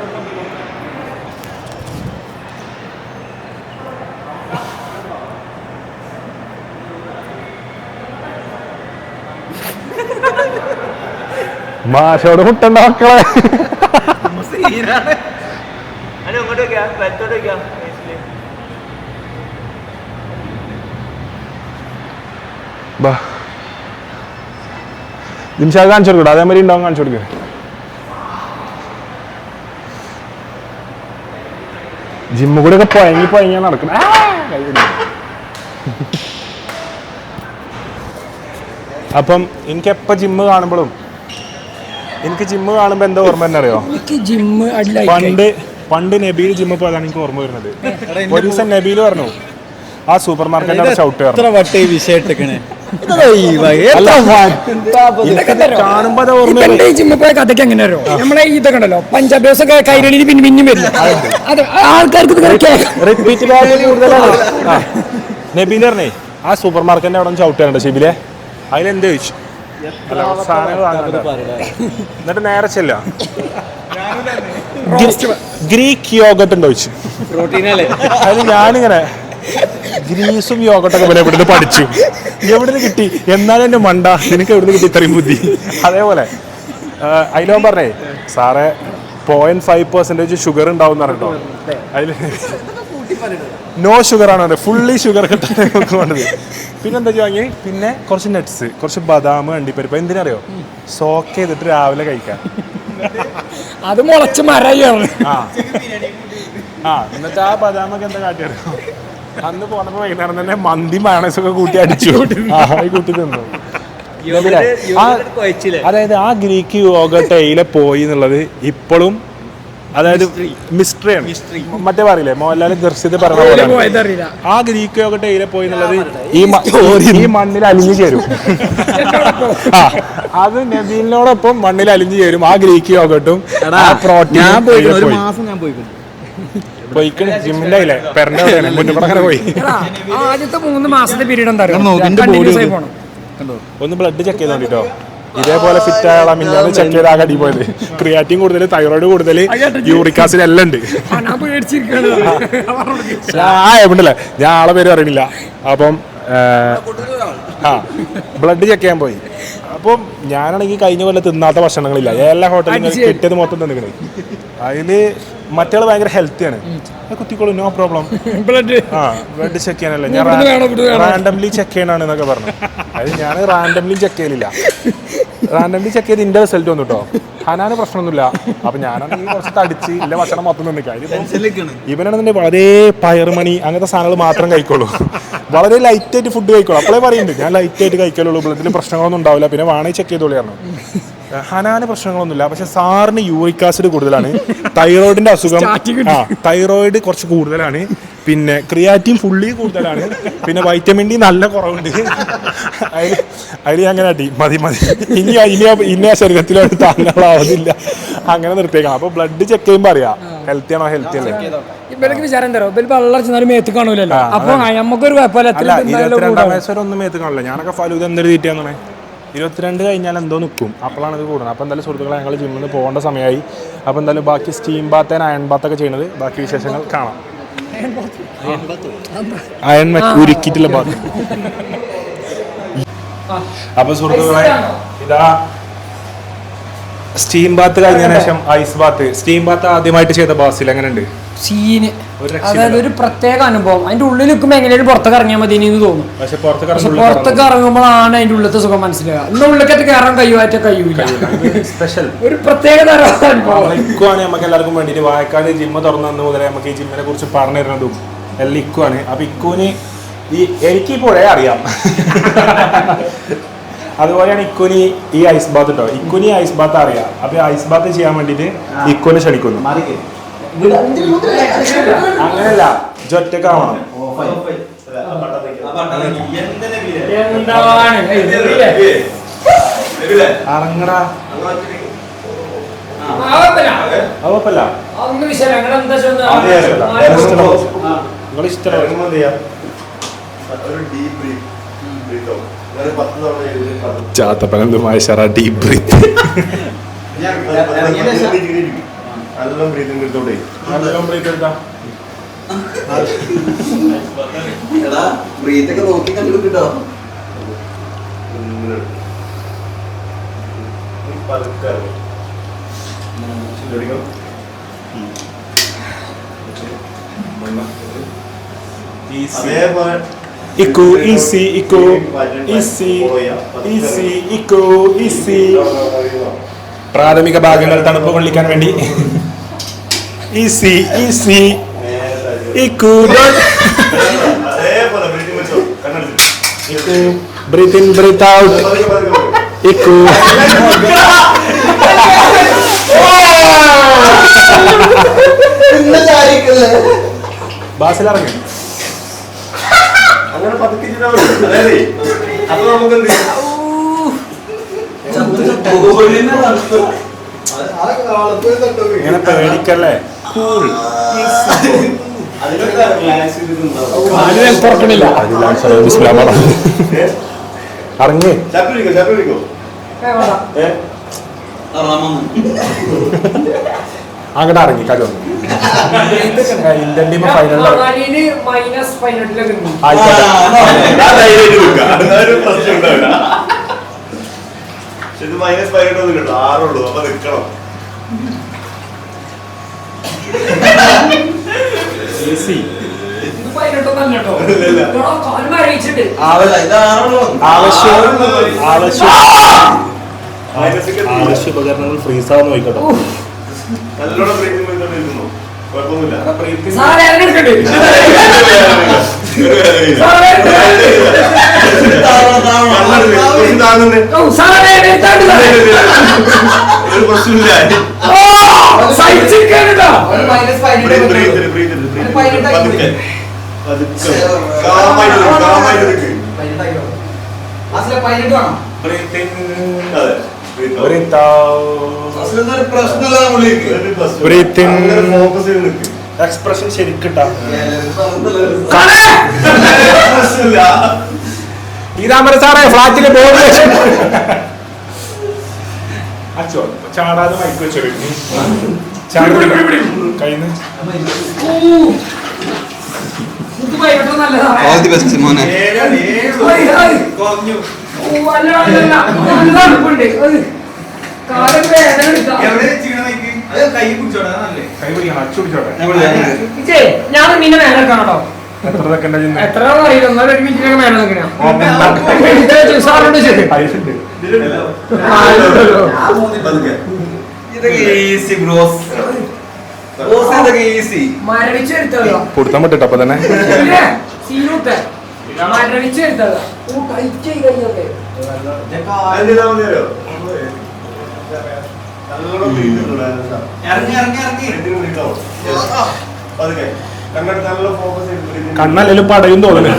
A: മാഷോട് മുട്ടണ്ട മക്കളെ. നിമിഷം കാണിച്ചു കൊടുക്കട്ടോ, അതേമാതിരി ഉണ്ടാവും. കാണിച്ചു കൊടുക്കുക. ജിമ്മ് കൂടെ ഒക്കെ പോയങ്ങി നടക്കണം. അപ്പം എനിക്ക് എപ്പോ ജിമ്മ് കാണുമ്പോഴും എന്താ ഓർമ്മ തന്നെ അറിയോ? പണ്ട് നബീൽ ജിമ്മ് പോയതാണ് എനിക്ക് ഓർമ്മ വരുന്നത്. ഒരു ദിവസം നബീൽ പറഞ്ഞു, ആ സൂപ്പർ മാർക്കറ്റിന്റെ ഷൗട്ട് കാണുമ്പോ
D: ജിമ്മിൽ പോയ കഥയ്ക്ക് എങ്ങനെ അറിയോ? നമ്മളെ ഇതൊക്കെ ഉണ്ടല്ലോ, പഞ്ചാബ് ദിവസം കൈരളിയിൽ പിന്നും വരും. ആൾക്കാർക്ക്
A: നബീൽ പറഞ്ഞേ, ആ സൂപ്പർ മാർക്കറ്റിന്റെ അവിടെ ഷൗട്ട് ചെയ്യണ്ട ഷിബിലെ, അതിലെന്ത് ചോദിച്ചു. എന്നിട്ട് നേരെ ചെല്ല ഗ്രീക്ക് യോഗട്ട് ഉണ്ടോ ചോദിച്ചു. അതിന് ഞാനിങ്ങനെ ഗ്രീസും യോഗട്ടൊക്കെ പോലെ എവിടുന്ന് പഠിച്ചു, എവിടുന്ന് കിട്ടി, എന്നാലും എന്റെ മണ്ട നിനക്ക് എവിടുന്ന് കിട്ടി ഇത്രയും ബുദ്ധി. അതേപോലെ അതിലോ പറഞ്ഞേ, സാറേ 0.5% ഷുഗർ ഉണ്ടാവും പറഞ്ഞോ. അതിൽ നോ ഷുഗർ ആണ്, ഫുള്ളി ഷുഗർ കിട്ടാൻ വേണ്ടത്. പിന്നെന്താ വാങ്ങി, പിന്നെ കുറച്ച് നട്ട്സ്, കുറച്ച് ബദാം, അണ്ടിപ്പരിപ്പ്. എന്തിനറിയോ? സോക്ക് ചെയ്തിട്ട് രാവിലെ കഴിക്കാം.
D: അത് മുളച്ച് മരയാണ്.
A: എന്നിട്ട് ആ ബദാമൊക്കെ എന്താ കാട്ടിയറിയോ? അന്ന് പോന്നപ്പോ വൈകുന്നേരം തന്നെ മന്തി മയണൈസൊക്കെ കൂട്ടി അടിച്ചു കൂട്ടി തിന്നു. അതായത് ആ ഗ്രീക്ക് യോഗട്ടയിലെ പോയി എന്നുള്ളത് ഇപ്പോഴും അതായത് മിസ്റ്ററിയാണ്. മറ്റേ പറയില്ലേ മോഹൻലാൽ ദർശിത് പറഞ്ഞ പോലെ ആ ഗ്രീക്ക് യോഗട്ടയിലെ പോയി എന്നുള്ളത് ഈ മണ്ണിൽ അലിഞ്ഞു ചേരും. അത് നബീലിനോടൊപ്പം മണ്ണിൽ അലിഞ്ഞു ചേരും. ആ ഗ്രീക്ക് യോഗട്ടും പ്രോട്ടീൻ പോയിക്കണ് ജിമ്മിന്റെ അല്ലേ പെരന്റെ മുന്നൂടെ പോയി.
D: ആദ്യത്തെ 3 മാസത്തെ പീരീഡ് എന്താ
A: ഒന്ന് ബ്ലഡ് ചെക്ക് ചെയ്തോണ്ടിട്ടോ. ഇതേപോലെ ഫിറ്റ് ആയാലും മിന്നാന്ന് ചെക്ക് ചെയ്ത് ആകെ അടി പോയത്. ക്രിയാറ്റിൻ കൂടുതൽ, തൈറോയിഡ് കൂടുതൽ, യൂറിക് ആസിഡ് എല്ലാം ഉണ്ട്. ഉണ്ടല്ലേ, ഞാൻ ആളെ പേര് അറിയണില്ല. അപ്പം ബ്ലഡ് ചെക്ക് ചെയ്യാൻ പോയി. അപ്പം ഞാനാണെങ്കിൽ കഴിഞ്ഞ കൊല്ലം തിന്നാത്ത ഭക്ഷണങ്ങളില്ല, എല്ലാ ഹോട്ടലിലും കിട്ടിയത് മൊത്തം തിന്നിക്കണേ. അതില് മറ്റേയാൾ ഭയങ്കര ഹെൽത്തിയാണ്, കുത്തിക്കോളൂ, നോ പ്രോബ്ലം. ബ്ലഡ് ചെക്ക് ചെയ്യാനല്ലേ, ഞാൻ റാൻഡംലി ചെക്ക് ചെയ്യണാണ് എന്നൊക്കെ പറഞ്ഞു. അത് ഞാൻ റാൻഡംലി ചെക്ക് ചെയ്യലില്ല. റാൻഡംലി ചെക്ക് ചെയ്ത് ഇതിന്റെ റിസൾട്ട് വന്നു കേട്ടോ. ഹനാന് പ്രശ്നമൊന്നുമില്ല. അപ്പൊ ഞാനാണെങ്കിൽ കുറച്ച് തടിച്ച് ഇല്ല ഭക്ഷണം മൊത്തം നിന്നിക്കാം. ഇവനാണെന്നുണ്ടെങ്കിൽ വളരെ പയറുമണി അങ്ങനത്തെ സാധനങ്ങൾ മാത്രം കഴിക്കുള്ളൂ, വളരെ ലൈറ്റ് ആയിട്ട് ഫുഡ് കഴിക്കുള്ളൂ. അപ്പോഴേ പറയുന്നുണ്ട് ഞാൻ ലൈറ്റ് ആയിട്ട് കഴിക്കലുള്ളൂ, ബ്ലഡിൽ പ്രശ്നങ്ങളൊന്നും ഉണ്ടാവില്ല, പിന്നെ വേണമെങ്കിൽ ചെക്ക് ചെയ്തോളിയാണ്. ഹനാന് പ്രശ്നങ്ങളൊന്നുമില്ല, പക്ഷെ സാറിന് യൂറിക് ആസിഡ് കൂടുതലാണ്, തൈറോയിഡിന്റെ അസുഖം, തൈറോയിഡ് കുറച്ച് കൂടുതലാണ്, പിന്നെ ക്രിയാറ്റിൻ ഫുള്ളി കൂടുതലാണ്, പിന്നെ വൈറ്റമിൻ ഡി നല്ല കുറവുണ്ട്. അതിൽ അങ്ങനെ അടി മതി ഇനി ആ ശരീരത്തിലോട്ട് താങ്ങാനാവുന്നില്ല, അങ്ങനെ നിർത്തിയേക്കാം. അപ്പൊ ബ്ലഡ് ചെക്ക് ചെയ്യുമ്പോ അറിയാം ഹെൽത്തി ആണോ ഹെൽത്തി അല്ലേ.
D: ഇവർക്ക് വിചാരം തരോ, ഇവര് വെള്ളം മേത്ത് കാണൂലല്ലോ. അപ്പൊ നമുക്കൊരു കുഴപ്പമില്ല.
A: 22 വയസ്സുവരെ മേത്ത് കാണില്ല. ഞാനൊക്കെ ഫലൂദ എന്തൊരു തീറ്റാന്നാണ്. 22 കഴിഞ്ഞാൽ എന്തോ നിൽക്കും, അപ്പോഴാണ് ഇത് കൂടുന്നത്. അപ്പോൾ എന്തായാലും സുഹൃത്തുക്കളെ ഞങ്ങൾ ജിമ്മിൽ നിന്ന് പോകേണ്ട സമയമായി. അപ്പോൾ എന്തായാലും ബാക്കി സ്റ്റീം ബാത്ത് അയൺ ബാത്തൊക്കെ ചെയ്യുന്നത് ബാക്കി വിശേഷങ്ങൾ കാണാം. അയൺ ഉരുക്കിയിട്ടുള്ള ബാത്ത്. അപ്പോൾ സുഹൃത്തുക്കളെ ഇതാ സ്റ്റീം ബാത്ത് കഴിഞ്ഞതിന് ശേഷം ഐസ് ബാത്ത്. സ്റ്റീം ബാത്ത് ആദ്യമായിട്ട് ചെയ്ത ബാസിൽ എങ്ങനെയുണ്ട്?
D: സീന്, അതായത് ഒരു പ്രത്യേക അനുഭവം. അതിന്റെ ഉള്ളിൽ നിൽക്കുമ്പോൾ എങ്ങനെയും പുറത്തേക്ക് ഇറങ്ങിയാൽ മതി എന്ന് തോന്നും. പക്ഷെ പുറത്തേക്ക് ഇറങ്ങുമ്പോഴാണ് അതിന്റെ ഉള്ളിലത്തെ സുഖം മനസ്സിലാവുക. ഇന്ന് ഉള്ളിലേക്കറ്റ് കയറാൻ കഴിയൂല.
A: സ്പെഷ്യൽ ഒരു
D: പ്രത്യേക തരം അനുഭവം.
A: ഇക്കുവാണ് നമുക്ക് എല്ലാവർക്കും വേണ്ടിയിട്ട് വായക്കാട് ജിമ്മ് തുറന്നു മുതലേ നമുക്ക് ഈ ജിമ്മിനെ കുറിച്ച് പറഞ്ഞു തരുന്നതും എല്ലാം ഇക്കുവാണ്. അപ്പൊ ഇക്കുവിന് എനിക്കിപ്പോഴേ അറിയാം. അതുപോലെയാണ് ഇക്കുനി ഈ ഐസ് ബാത്ത് കേട്ടോ. ഇക്കുനി ഐസ് ബാത്ത് അറിയാം. അപ്പൊ ഐസ് ബാത്ത് ചെയ്യാൻ വേണ്ടിട്ട് ഇക്കുനെ ക്ഷണിക്കുന്നു. അങ്ങനല്ല, ഒറ്റക്കാവണം. അറങ്ങടാ, കുഴപ്പമില്ല. നിങ്ങൾ ഇഷ്ടം ചാത്തപ്പനെന്തുമായ ഷറ deep breath. Iku isi, iku isi, isi, iku isi. പ്രാഥമിക ഭാഗങ്ങൾ തണുപ്പ് കൊള്ളിക്കാൻ വേണ്ടി ഈസി ഈസി ഇക്കു ഇക്കു ബ്രീത്ത് ഇൻ ബ്രീത്ത് ഔട്ട് ഇക്കു ബാസിലിറങ്ങി അങ്ങനെ പതുക്കെ അപ്പൊ നമുക്ക് ഇങ്ങനെ പേടിക്കല്ലേ. ഇറങ്ങി അങ്ങോട്ട് ഇറങ്ങി കാര്യം ഇന്ത്യൻ ടീം ഫൈനലിൽ
F: ഇത് മൈനസ് 18 6 അപ്പൊ നിൽക്കണം.
A: ആവശ്യ ഉപകരണങ്ങൾ ഫ്രീസ് ആവുന്ന നോക്കട്ടോ.
F: നല്ലോണം ബ്രീത്തിങ് ചെയ്തോണ്ടിരിക്കുന്നു, കുഴപ്പമൊന്നുമില്ല. ഒരു പ്രശ്നമില്ല.
A: എക്സ്പ്രഷൻ ശരിക്കിട്ടാ പീതാംബര സാറേ ഫ്ലാറ്റില് ബോർഡ് അച്ചോ ചാടാതെ മൈക്ക് വെച്ചോ കയ്യിൽ
B: ഓൾ ദി ബെസ്റ്റ് മോനെ.
D: ഞാൻ നിന്നെ മേലെ വെക്കാണോ?
A: എത്ര സെക്കൻഡ്
D: എത്ര അറിയില്ല, എന്നാലും ഒരു മിനിറ്റിനൊക്കെ മേലെ വെക്കണോ? മരവിച്ചെടുത്തോ
A: കൊടുത്താൻ പറ്റട്ടോ അപ്പൊ തന്നെ.
D: സീനൂട്ടെ മരവിച്ചെടുത്തോ കഴിച്ചു കഴിഞ്ഞോട്ടെ.
A: കണ്ണല്ലേലും പടയും തോന്നുന്നു.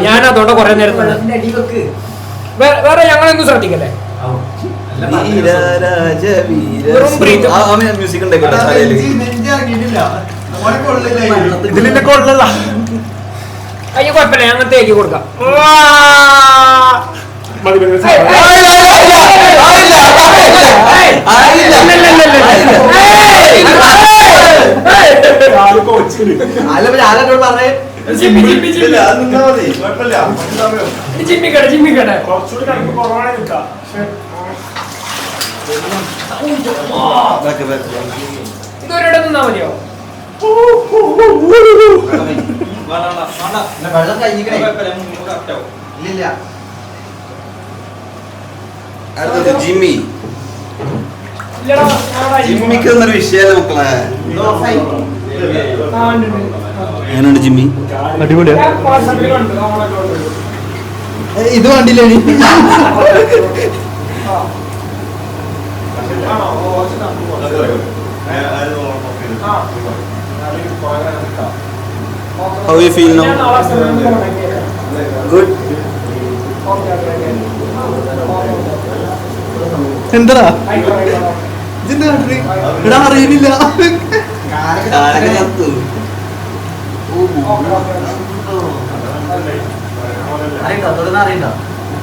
D: ഞാൻ അതോടെ കൊറേ നേരം വേറെ ഞങ്ങളൊന്നും ശ്രദ്ധിക്കല്ലേ.
B: മ്യൂസിക് ഉണ്ടായിക്കോട്ടെ.
A: ഇതിലിന്റെ കൊള്ളല്ല.
D: അതിന് കുഴപ്പമില്ല, ഞങ്ങൾ തേക്കി കൊടുക്കാം. ജിമ്മിക്കട്ടെ ഇതൊരിടെ നിന്നാ മതിയോ?
B: ജിമ്മി ജിമ്മിക്ക് എന്നൊരു വിഷയം മക്കളെ. എങ്ങനെയുണ്ട് ജിമ്മി?
C: അടിപൊളിയാ.
B: ഇത് കണ്ടില്ലേ? How you feel now? Good. എന്താ ഇതിന്റെ നാട്ടില് ഇടാൻ അറിയുന്നില്ല.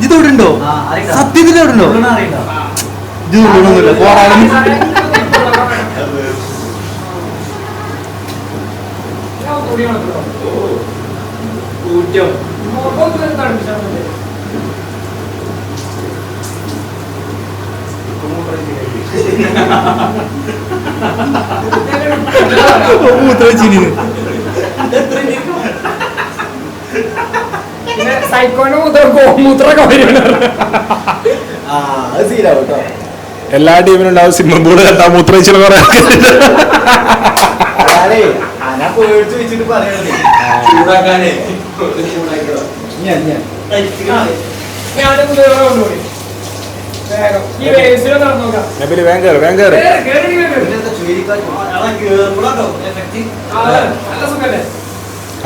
B: ഇതോടെ ഉണ്ടോ? സത്യത്തിൽ എവിടെ ഉണ്ടോ? ഇത് തൊടൊന്നുമില്ല. പോറാനും
D: സൈക്കോന്റെ മൂത്രമൊക്കെ
A: എല്ലാ ടീമിനും ഉണ്ടാവും സിമ്മ ബോർഡ് കെട്ടാ മൂത്രയിച്ചിട്ട് കുറെ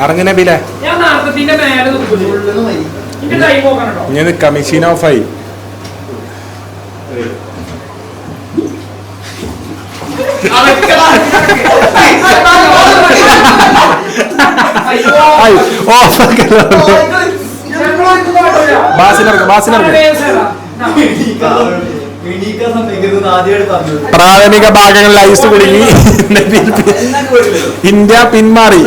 A: ഇറങ്ങുന്ന
D: ഞാൻ നാർപ്പത്തിന്റെ മേലെ
A: ഞാൻ കമ്മീഷൻ ഓഫായി. പ്രാഥമിക ഭാഗങ്ങളിൽ ഐസ് കുടുങ്ങി ഇന്ത്യ പിന്മാറി.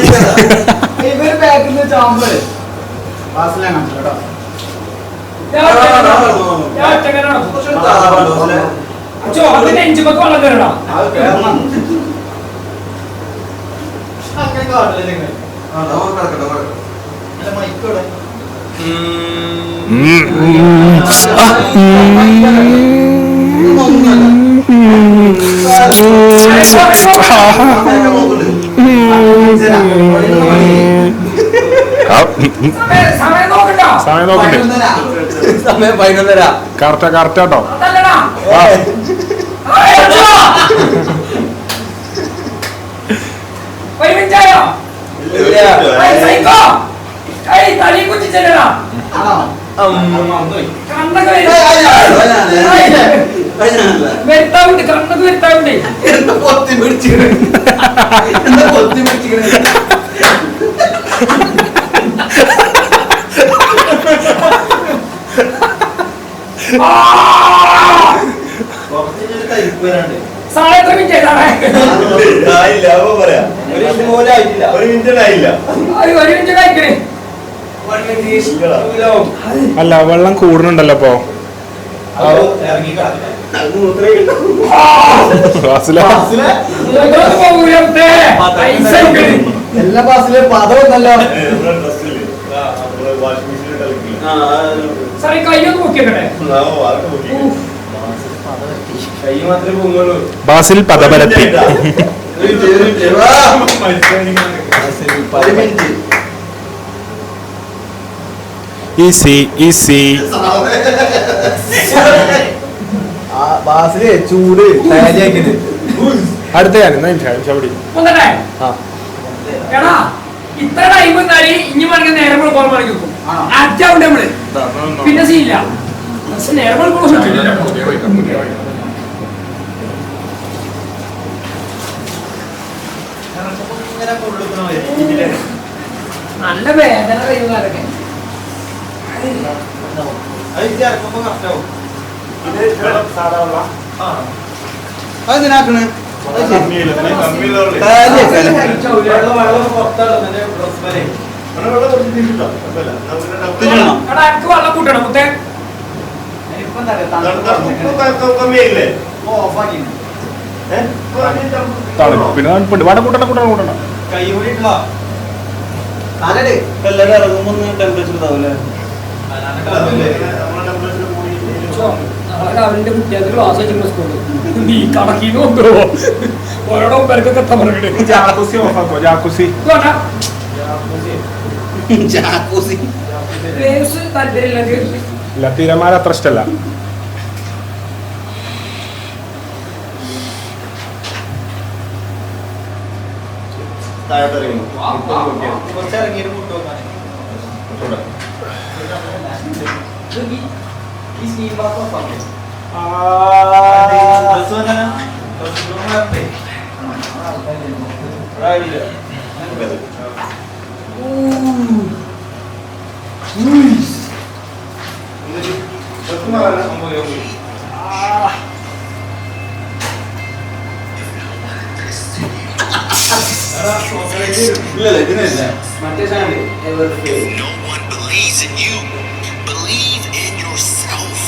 A: സമയം നോക്കണ്ടേ? കറക്റ്റാ കറക്റ്റാട്ടോ.
D: വരുത്താവുണ്ട് കണ്ണൊക്കെ വരുത്താവുണ്ട്.
B: എന്താ
D: സാറേ എത്ര മിനിറ്റ് ആയിട്ടാണ്?
F: ആയില്ല, അപ്പൊ പറയാം. ഒരു മിനിറ്റ് ആയില്ല.
D: ഒരു മിനിറ്റ് കഴിക്കണേ.
A: അല്ല വെള്ളം കൂടുന്നുണ്ടല്ലോ ഇപ്പൊ
B: എല്ലാ ബാസിലെ പദമൊന്നല്ലോ.
D: സാറേ കയ്യൊന്ന് നോക്കിയേക്കട്ടെ.
A: ബാസിൽ പദപരത്തി. Easy easy.
B: ബാസിലെ ചൂട് തയ്യാറാക്കിയത്
A: അടുത്ത ഞാൻ ചവിടി.
D: വന്നട്ടെ? എടാ ഇത്ര ടൈം എന്നാല് ഇനി വേണമെങ്കിൽ നേരം വെളുപ്പാൻ വേണമെങ്കിൽ വെക്കും. ആക്റ്റാവണ്ടേ നമ്മള്, പിന്നെ സീല്ല. പക്ഷെ നേരം വെളുപ്പാൻ നല്ല വേദന കഴിയുന്നതൊക്കെ.
B: അതിനാക്കണ്
D: എടാ എനിക്ക് വെള്ളം കൂട്ടണം മുത്തേ.
A: തണുപ്പിന് തണുപ്പുണ്ട്. വേണ്ട കൂട്ടണം കൂട്ടണം കൂട്ടണം.
B: എല്ലാരും ഇറങ്ങുമ്പോ ടെമ്പറേച്ചർ ഇതാവൂലേ?
D: നാളെ രാവിലെ കുട്ടികൾക്ക് ക്ലാസ് വെച്ചിട്ട് സ്കൂളിൽ നീ കണക്കിന്ന് കൊണ്ടുപോ. ഓരോടെ പേർക്കൊക്കെ എത്താൻ പറഞ്ഞിട്ട്
A: ജാക്കുസി ഓഫാക്കോ. ജാക്കുസി
D: താല്പര്യമില്ലെങ്കിൽ
A: ഇല്ല, തിരമാല അത്ര ഇഷ്ടല്ല.
G: No one believes in you. Believe in yourself.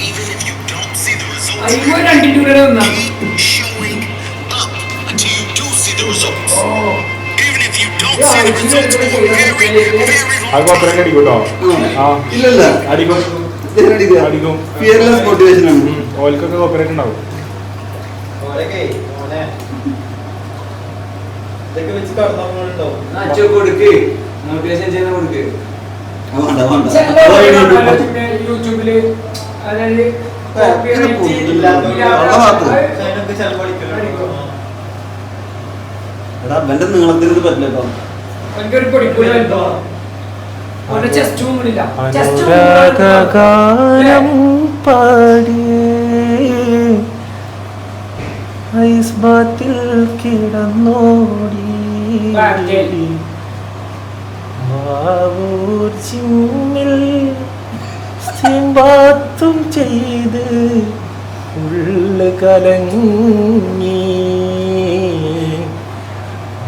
G: Even if you don't see the results, keep showing up until you do see the results. Even if you don't see the results for a very, very
A: അത്
G: long
A: അത്രയൊക്കെ അടിക്കൂട്ടോ.
B: ഇല്ലല്ല,
A: അടിക്കും അടിക്കും.
B: Fearless motivation ആണ്.
A: ഓൽക്കൊക്കെ cooperate ഉണ്ടാവും.
D: യൂട്യൂബില് അതായത്
B: അവന്റെ നീളത്തിന് ഇത് പറ്റില്ല കേട്ടോ.
D: എനിക്കൊരു പൊടിക്കൂല വരുമ്പോ അവന്റെ ചെസ്റ്റ് മൂന്നില്ല.
C: അനുരാഗാനം പാടിയേ ഐസ് ബാത്തിൽ കിടന്നോടി മാവൂർ ജിമ്മിൽ സ്റ്റീം ബാത്തും ചെയ്ത് ഉള്ളു കലങ്ങി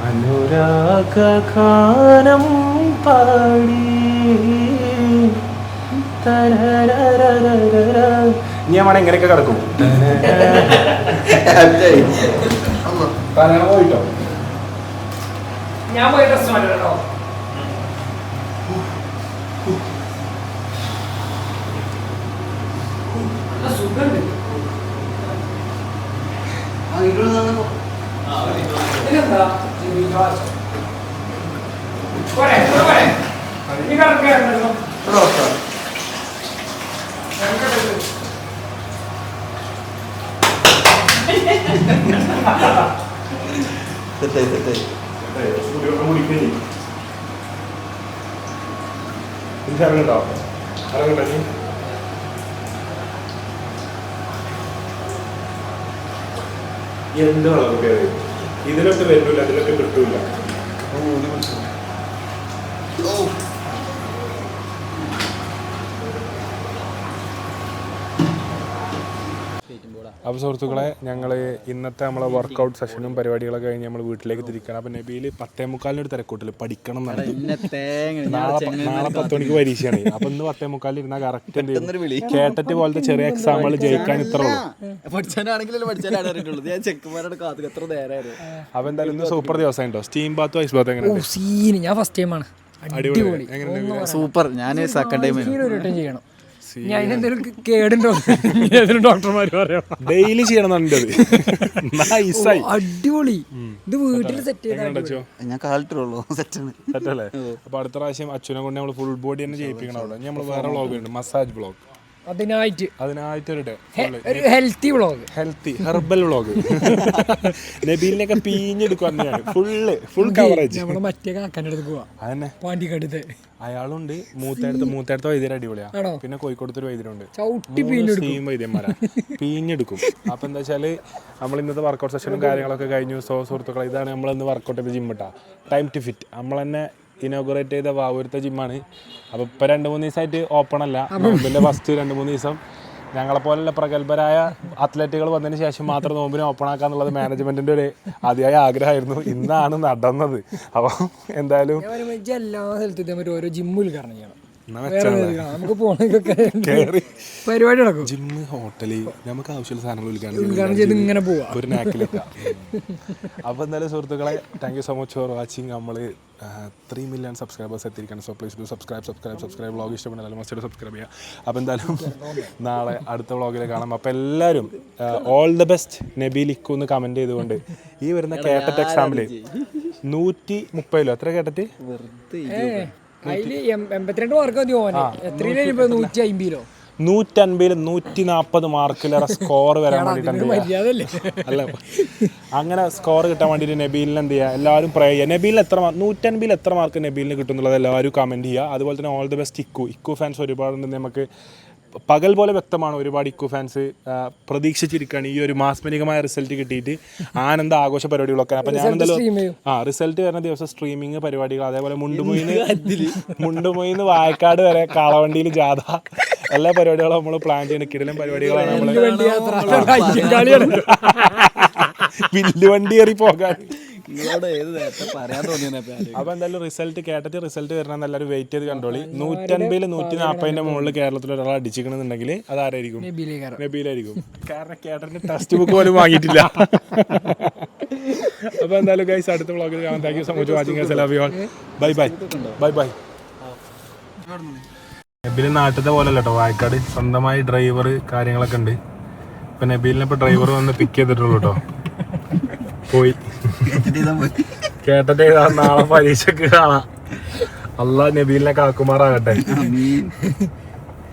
C: അനുരാഗാനം പാടി തരരരരരര.
A: ഞാൻ വേണം ഇങ്ങനെയൊക്കെ കിടക്കും. തലങ്ങ പോയിട്ടോ.
D: ഞാൻ പോയി ഡ്രസ് മാറ്റോ. സുഖമുണ്ട്. ഇതെന്താ പോരെ പോരെ നീ കിടക്കുകയാണല്ലോ.
A: ഇറങ്ങട്ടോ ഇറങ്ങട്ടെ. നീ എന്താണ് കുട്ടിയത്? ഇതിലൊക്കെ വരില്ല, അതിലൊക്കെ കിട്ടൂല. അപ്പോൾ സുഹൃത്തുക്കളെ ഞങ്ങൾ ഇന്നത്തെ നമ്മളെ വർക്കൗട്ട് സെഷനും പരിപാടികളൊക്കെ കഴിഞ്ഞ് നമ്മൾ വീട്ടിലേക്ക് തിരിക്കണം. അപ്പോൾ നബിയിൽ 10:45 തിരക്കൂട്ടില്ല പഠിക്കണം എന്നാണ്. നാളെ 10 മണിക്ക് പരീക്ഷയാണ്. അപ്പോൾ ഇന്ന് 10:45 ഇരുന്നാൽ കറക്റ്റ് എന്ത് ചെയ്യും കേട്ടിട്ട് പോലത്തെ ചെറിയ എക്സാമുകൾ ജയിക്കാൻ ഇത്ര ഉള്ളൂ. അപ്പോൾ എന്തായാലും ഇന്ന് സൂപ്പർ ദിവസം ഉണ്ടോ? സ്റ്റീം ബാത്തും ഐസ് ബാത്തും എങ്ങനെ?
D: ഞാൻ ഫസ്റ്റ് ടൈമാണ്.
A: അടിപൊളി.
B: സൂപ്പർ. ഞാൻ സെക്കൻഡ് ടൈം
D: ചെയ്യണം. ഞാൻ എന്തെങ്കിലും കേടുണ്ടോ ഡോക്ടർമാർ പറയാം.
A: ഡെയിലി ചെയ്യണം.
D: അടിപൊളി. ഇത് വീട്ടിൽ സെറ്റ് ചെയ്തോ?
B: ഞാൻ കാലിട്ടുള്ളൂ.
A: സെറ്റല്ലേ? അപ്പൊ അടുത്ത പ്രാവശ്യം അച്ഛനെ കൊണ്ട് നമ്മൾ ഫുൾ ബോഡി തന്നെ ചെയ്യിപ്പിക്കണം. അവിടെ നമ്മൾ വേറെ വ്ളോഗ് ഉണ്ട്, മസാജ് വ്ളോഗ്. അതിനായിട്ടൊരു
D: healthy vlog,
A: healthy herbal vlog. നബീലിനൊക്കെ പീഞ്ഞെടുക്കുക. Full coverage.
D: നമ്മള് മറ്റേ കാക്കാൻ്റെ അടുത്ത് പോവാ.
A: അതന്നെ
D: പാണ്ടിക്കടുത്ത്
A: അയാളുണ്ട്. മൂത്തേടത്തെ വൈദ്യർ അടിപൊളിയാ. പിന്നെ കോഴിക്കോടത്തൊരു വൈദ്യരുണ്ട്. ടീം വൈദ്യന്മാരാ, പീഞ്ഞെടുക്കും. അപ്പൊ എന്താ വെച്ചാല് നമ്മൾ ഇന്നത്തെ വർക്കൗട്ട് സെഷനും കാര്യങ്ങളൊക്കെ കഴിഞ്ഞു. സുഹൃത്തുക്കളെ, ഇതാണ് നമ്മൾ ഇന്ന് വർക്കൗട്ട് ചെയ്ത ജിമ്മിട്ടാ, ടൈം ടു ഫിറ്റ്. നമ്മൾ തന്നെ ഇനോഗ്രേറ്റ് ചെയ്ത വാവൂരത്തെ ജിമ്മാണ്. അപ്പോൾ ഇപ്പോൾ 2-3 ദിവസമായിട്ട് ഓപ്പൺ അല്ല. നോമ്പിൻ്റെ ഫസ്റ്റ് 2-3 ദിവസം ഞങ്ങളെപ്പോലുള്ള പ്രഗത്ഭരായ അത്ലറ്റുകൾ വന്നതിന് ശേഷം മാത്രം നോമ്പിനെ ഓപ്പൺ ആക്കാന്നുള്ളത് മാനേജ്മെന്റിന്റെ ഒരു അതിയായ ആഗ്രഹമായിരുന്നു. ഇന്നാണ് നടന്നത്. അപ്പോൾ എന്തായാലും
D: എല്ലാ സ്ഥലത്തും ഓരോ ജിമ്മ് ഉദ്ഘാടനം ചെയ്യണം. നമുക്ക് പോകണമെങ്കിൽ പരിപാടി നടക്കും.
A: ജിമ്മ്, ഹോട്ടല്, നമുക്ക് ആവശ്യമുള്ള സാധനങ്ങൾ
D: ഉദ്ഘാടനം ചെയ്ത് ഇങ്ങനെ പോവാം
A: ഒരു നാക്കിലിട്ട. അപ്പോൾ എന്തായാലും സുഹൃത്തുക്കളെ, thank you so much for watching. നമ്മൾ 3 million സബ്സ്ക്രൈബേഴ്സ് എത്തിയിരിക്കണം. So please do subscribe. Vlog ഇഷ്ടപ്പെട്ടാലും മസ്റ്റ് സബ്സ്ക്രൈബ് ചെയ്യുക. അപ്പോൾ എന്തായാലും നാളെ അടുത്ത വ്ളോഗിൽ കാണാം. അപ്പോൾ എല്ലാവരും ഓൾ ദ ബെസ്റ്റ് നബീലിക്കു എന്ന് കമൻറ്റ് ചെയ്തുകൊണ്ട് ഈ വരുന്ന കേട്ടറ്റ് എക്സാമിൽ 130 എത്ര കേട്ടറ്റ്?
D: അതില് 82 മാർക്ക് മതി പോവാൻ. എത്രയിലും 150
A: 150 140 മാർക്കിലേറെ സ്കോർ വരാൻ വേണ്ടിയിട്ട് അല്ല, അങ്ങനെ സ്കോർ കിട്ടാൻ വേണ്ടിയിട്ട് നബീലിന് എന്ത് ചെയ്യുക, എല്ലാവരും പ്രേ ചെയ്യുക. നബീലിന് 150 എത്ര മാർക്ക് നബീലിന് കിട്ടും എന്നുള്ളത് എല്ലാവരും കമൻറ്റ് ചെയ്യുക. അതുപോലെ തന്നെ ഓൾ ദി ബെസ്റ്റ് ഇക്കു ഫാൻസ് ഒരുപാടുണ്ട്. നമുക്ക് പകൽ പോലെ വ്യക്തമാണ്, ഒരുപാട് ഇക്കു ഫാൻസ് പ്രതീക്ഷിച്ചിരിക്കുകയാണ് ഈ ഒരു മാസ്മരികമായ റിസൾട്ട് കിട്ടിയിട്ട് ആനന്ദ ആഘോഷ പരിപാടികളൊക്കെ. അപ്പം ഞാൻ എന്തായാലും റിസൾട്ട് വരുന്ന ദിവസം സ്ട്രീമിങ് പരിപാടികൾ, അതേപോലെ മുണ്ടുമൊയിന്ന് വായക്കാട് വരെ കാളവണ്ടിയിൽ ജാഥ, എല്ലാ പരിപാടികളും നമ്മൾ പ്ലാൻ ചെയ്യുന്ന കിടിലൻ പരിപാടികളാണ്. നമ്മൾ വില്ലുവണ്ടി കയറി പോകാൻ. അപ്പൊ എന്തായാലും റിസൾട്ട് വരണം. എല്ലാവരും വെയിറ്റ് ചെയ്ത് കണ്ടോളി. 150 140 മുകളിൽ കേരളത്തിൽ ഒരാൾ അടിച്ചിക്കണമെന്നുണ്ടെങ്കിൽ അതാരായിരിക്കും? നബീലായിരിക്കും. കാരണം കേട്ടറിന്റെ ടെക്സ്റ്റ് ബുക്ക് പോലും വാങ്ങിയിട്ടില്ല. അപ്പൊ എന്തായാലും ഗൈസ്, അടുത്ത വ്ളോഗിൽ കാണാം. Thank you so much watching. Love you all. Bye bye bye bye. Nabeel നാട്ടിലത്തെ പോലെ അല്ല കേട്ടോ, വായക്കാട് സ്വന്തമായി ഡ്രൈവർ കാര്യങ്ങളൊക്കെ ഉണ്ട്. ഇപ്പൊ നബീലിനെ ഇപ്പൊ ഡ്രൈവർ വന്ന് പിക്ക് ചെയ്തിട്ടുള്ളൂ കേട്ടോ. പോയി കേട്ടിട്ട് നാളെ പരീക്ഷക്ക് കാണാം. അള്ളാഹ് നബീലിനെ കാക്കുമാറാകട്ടെ.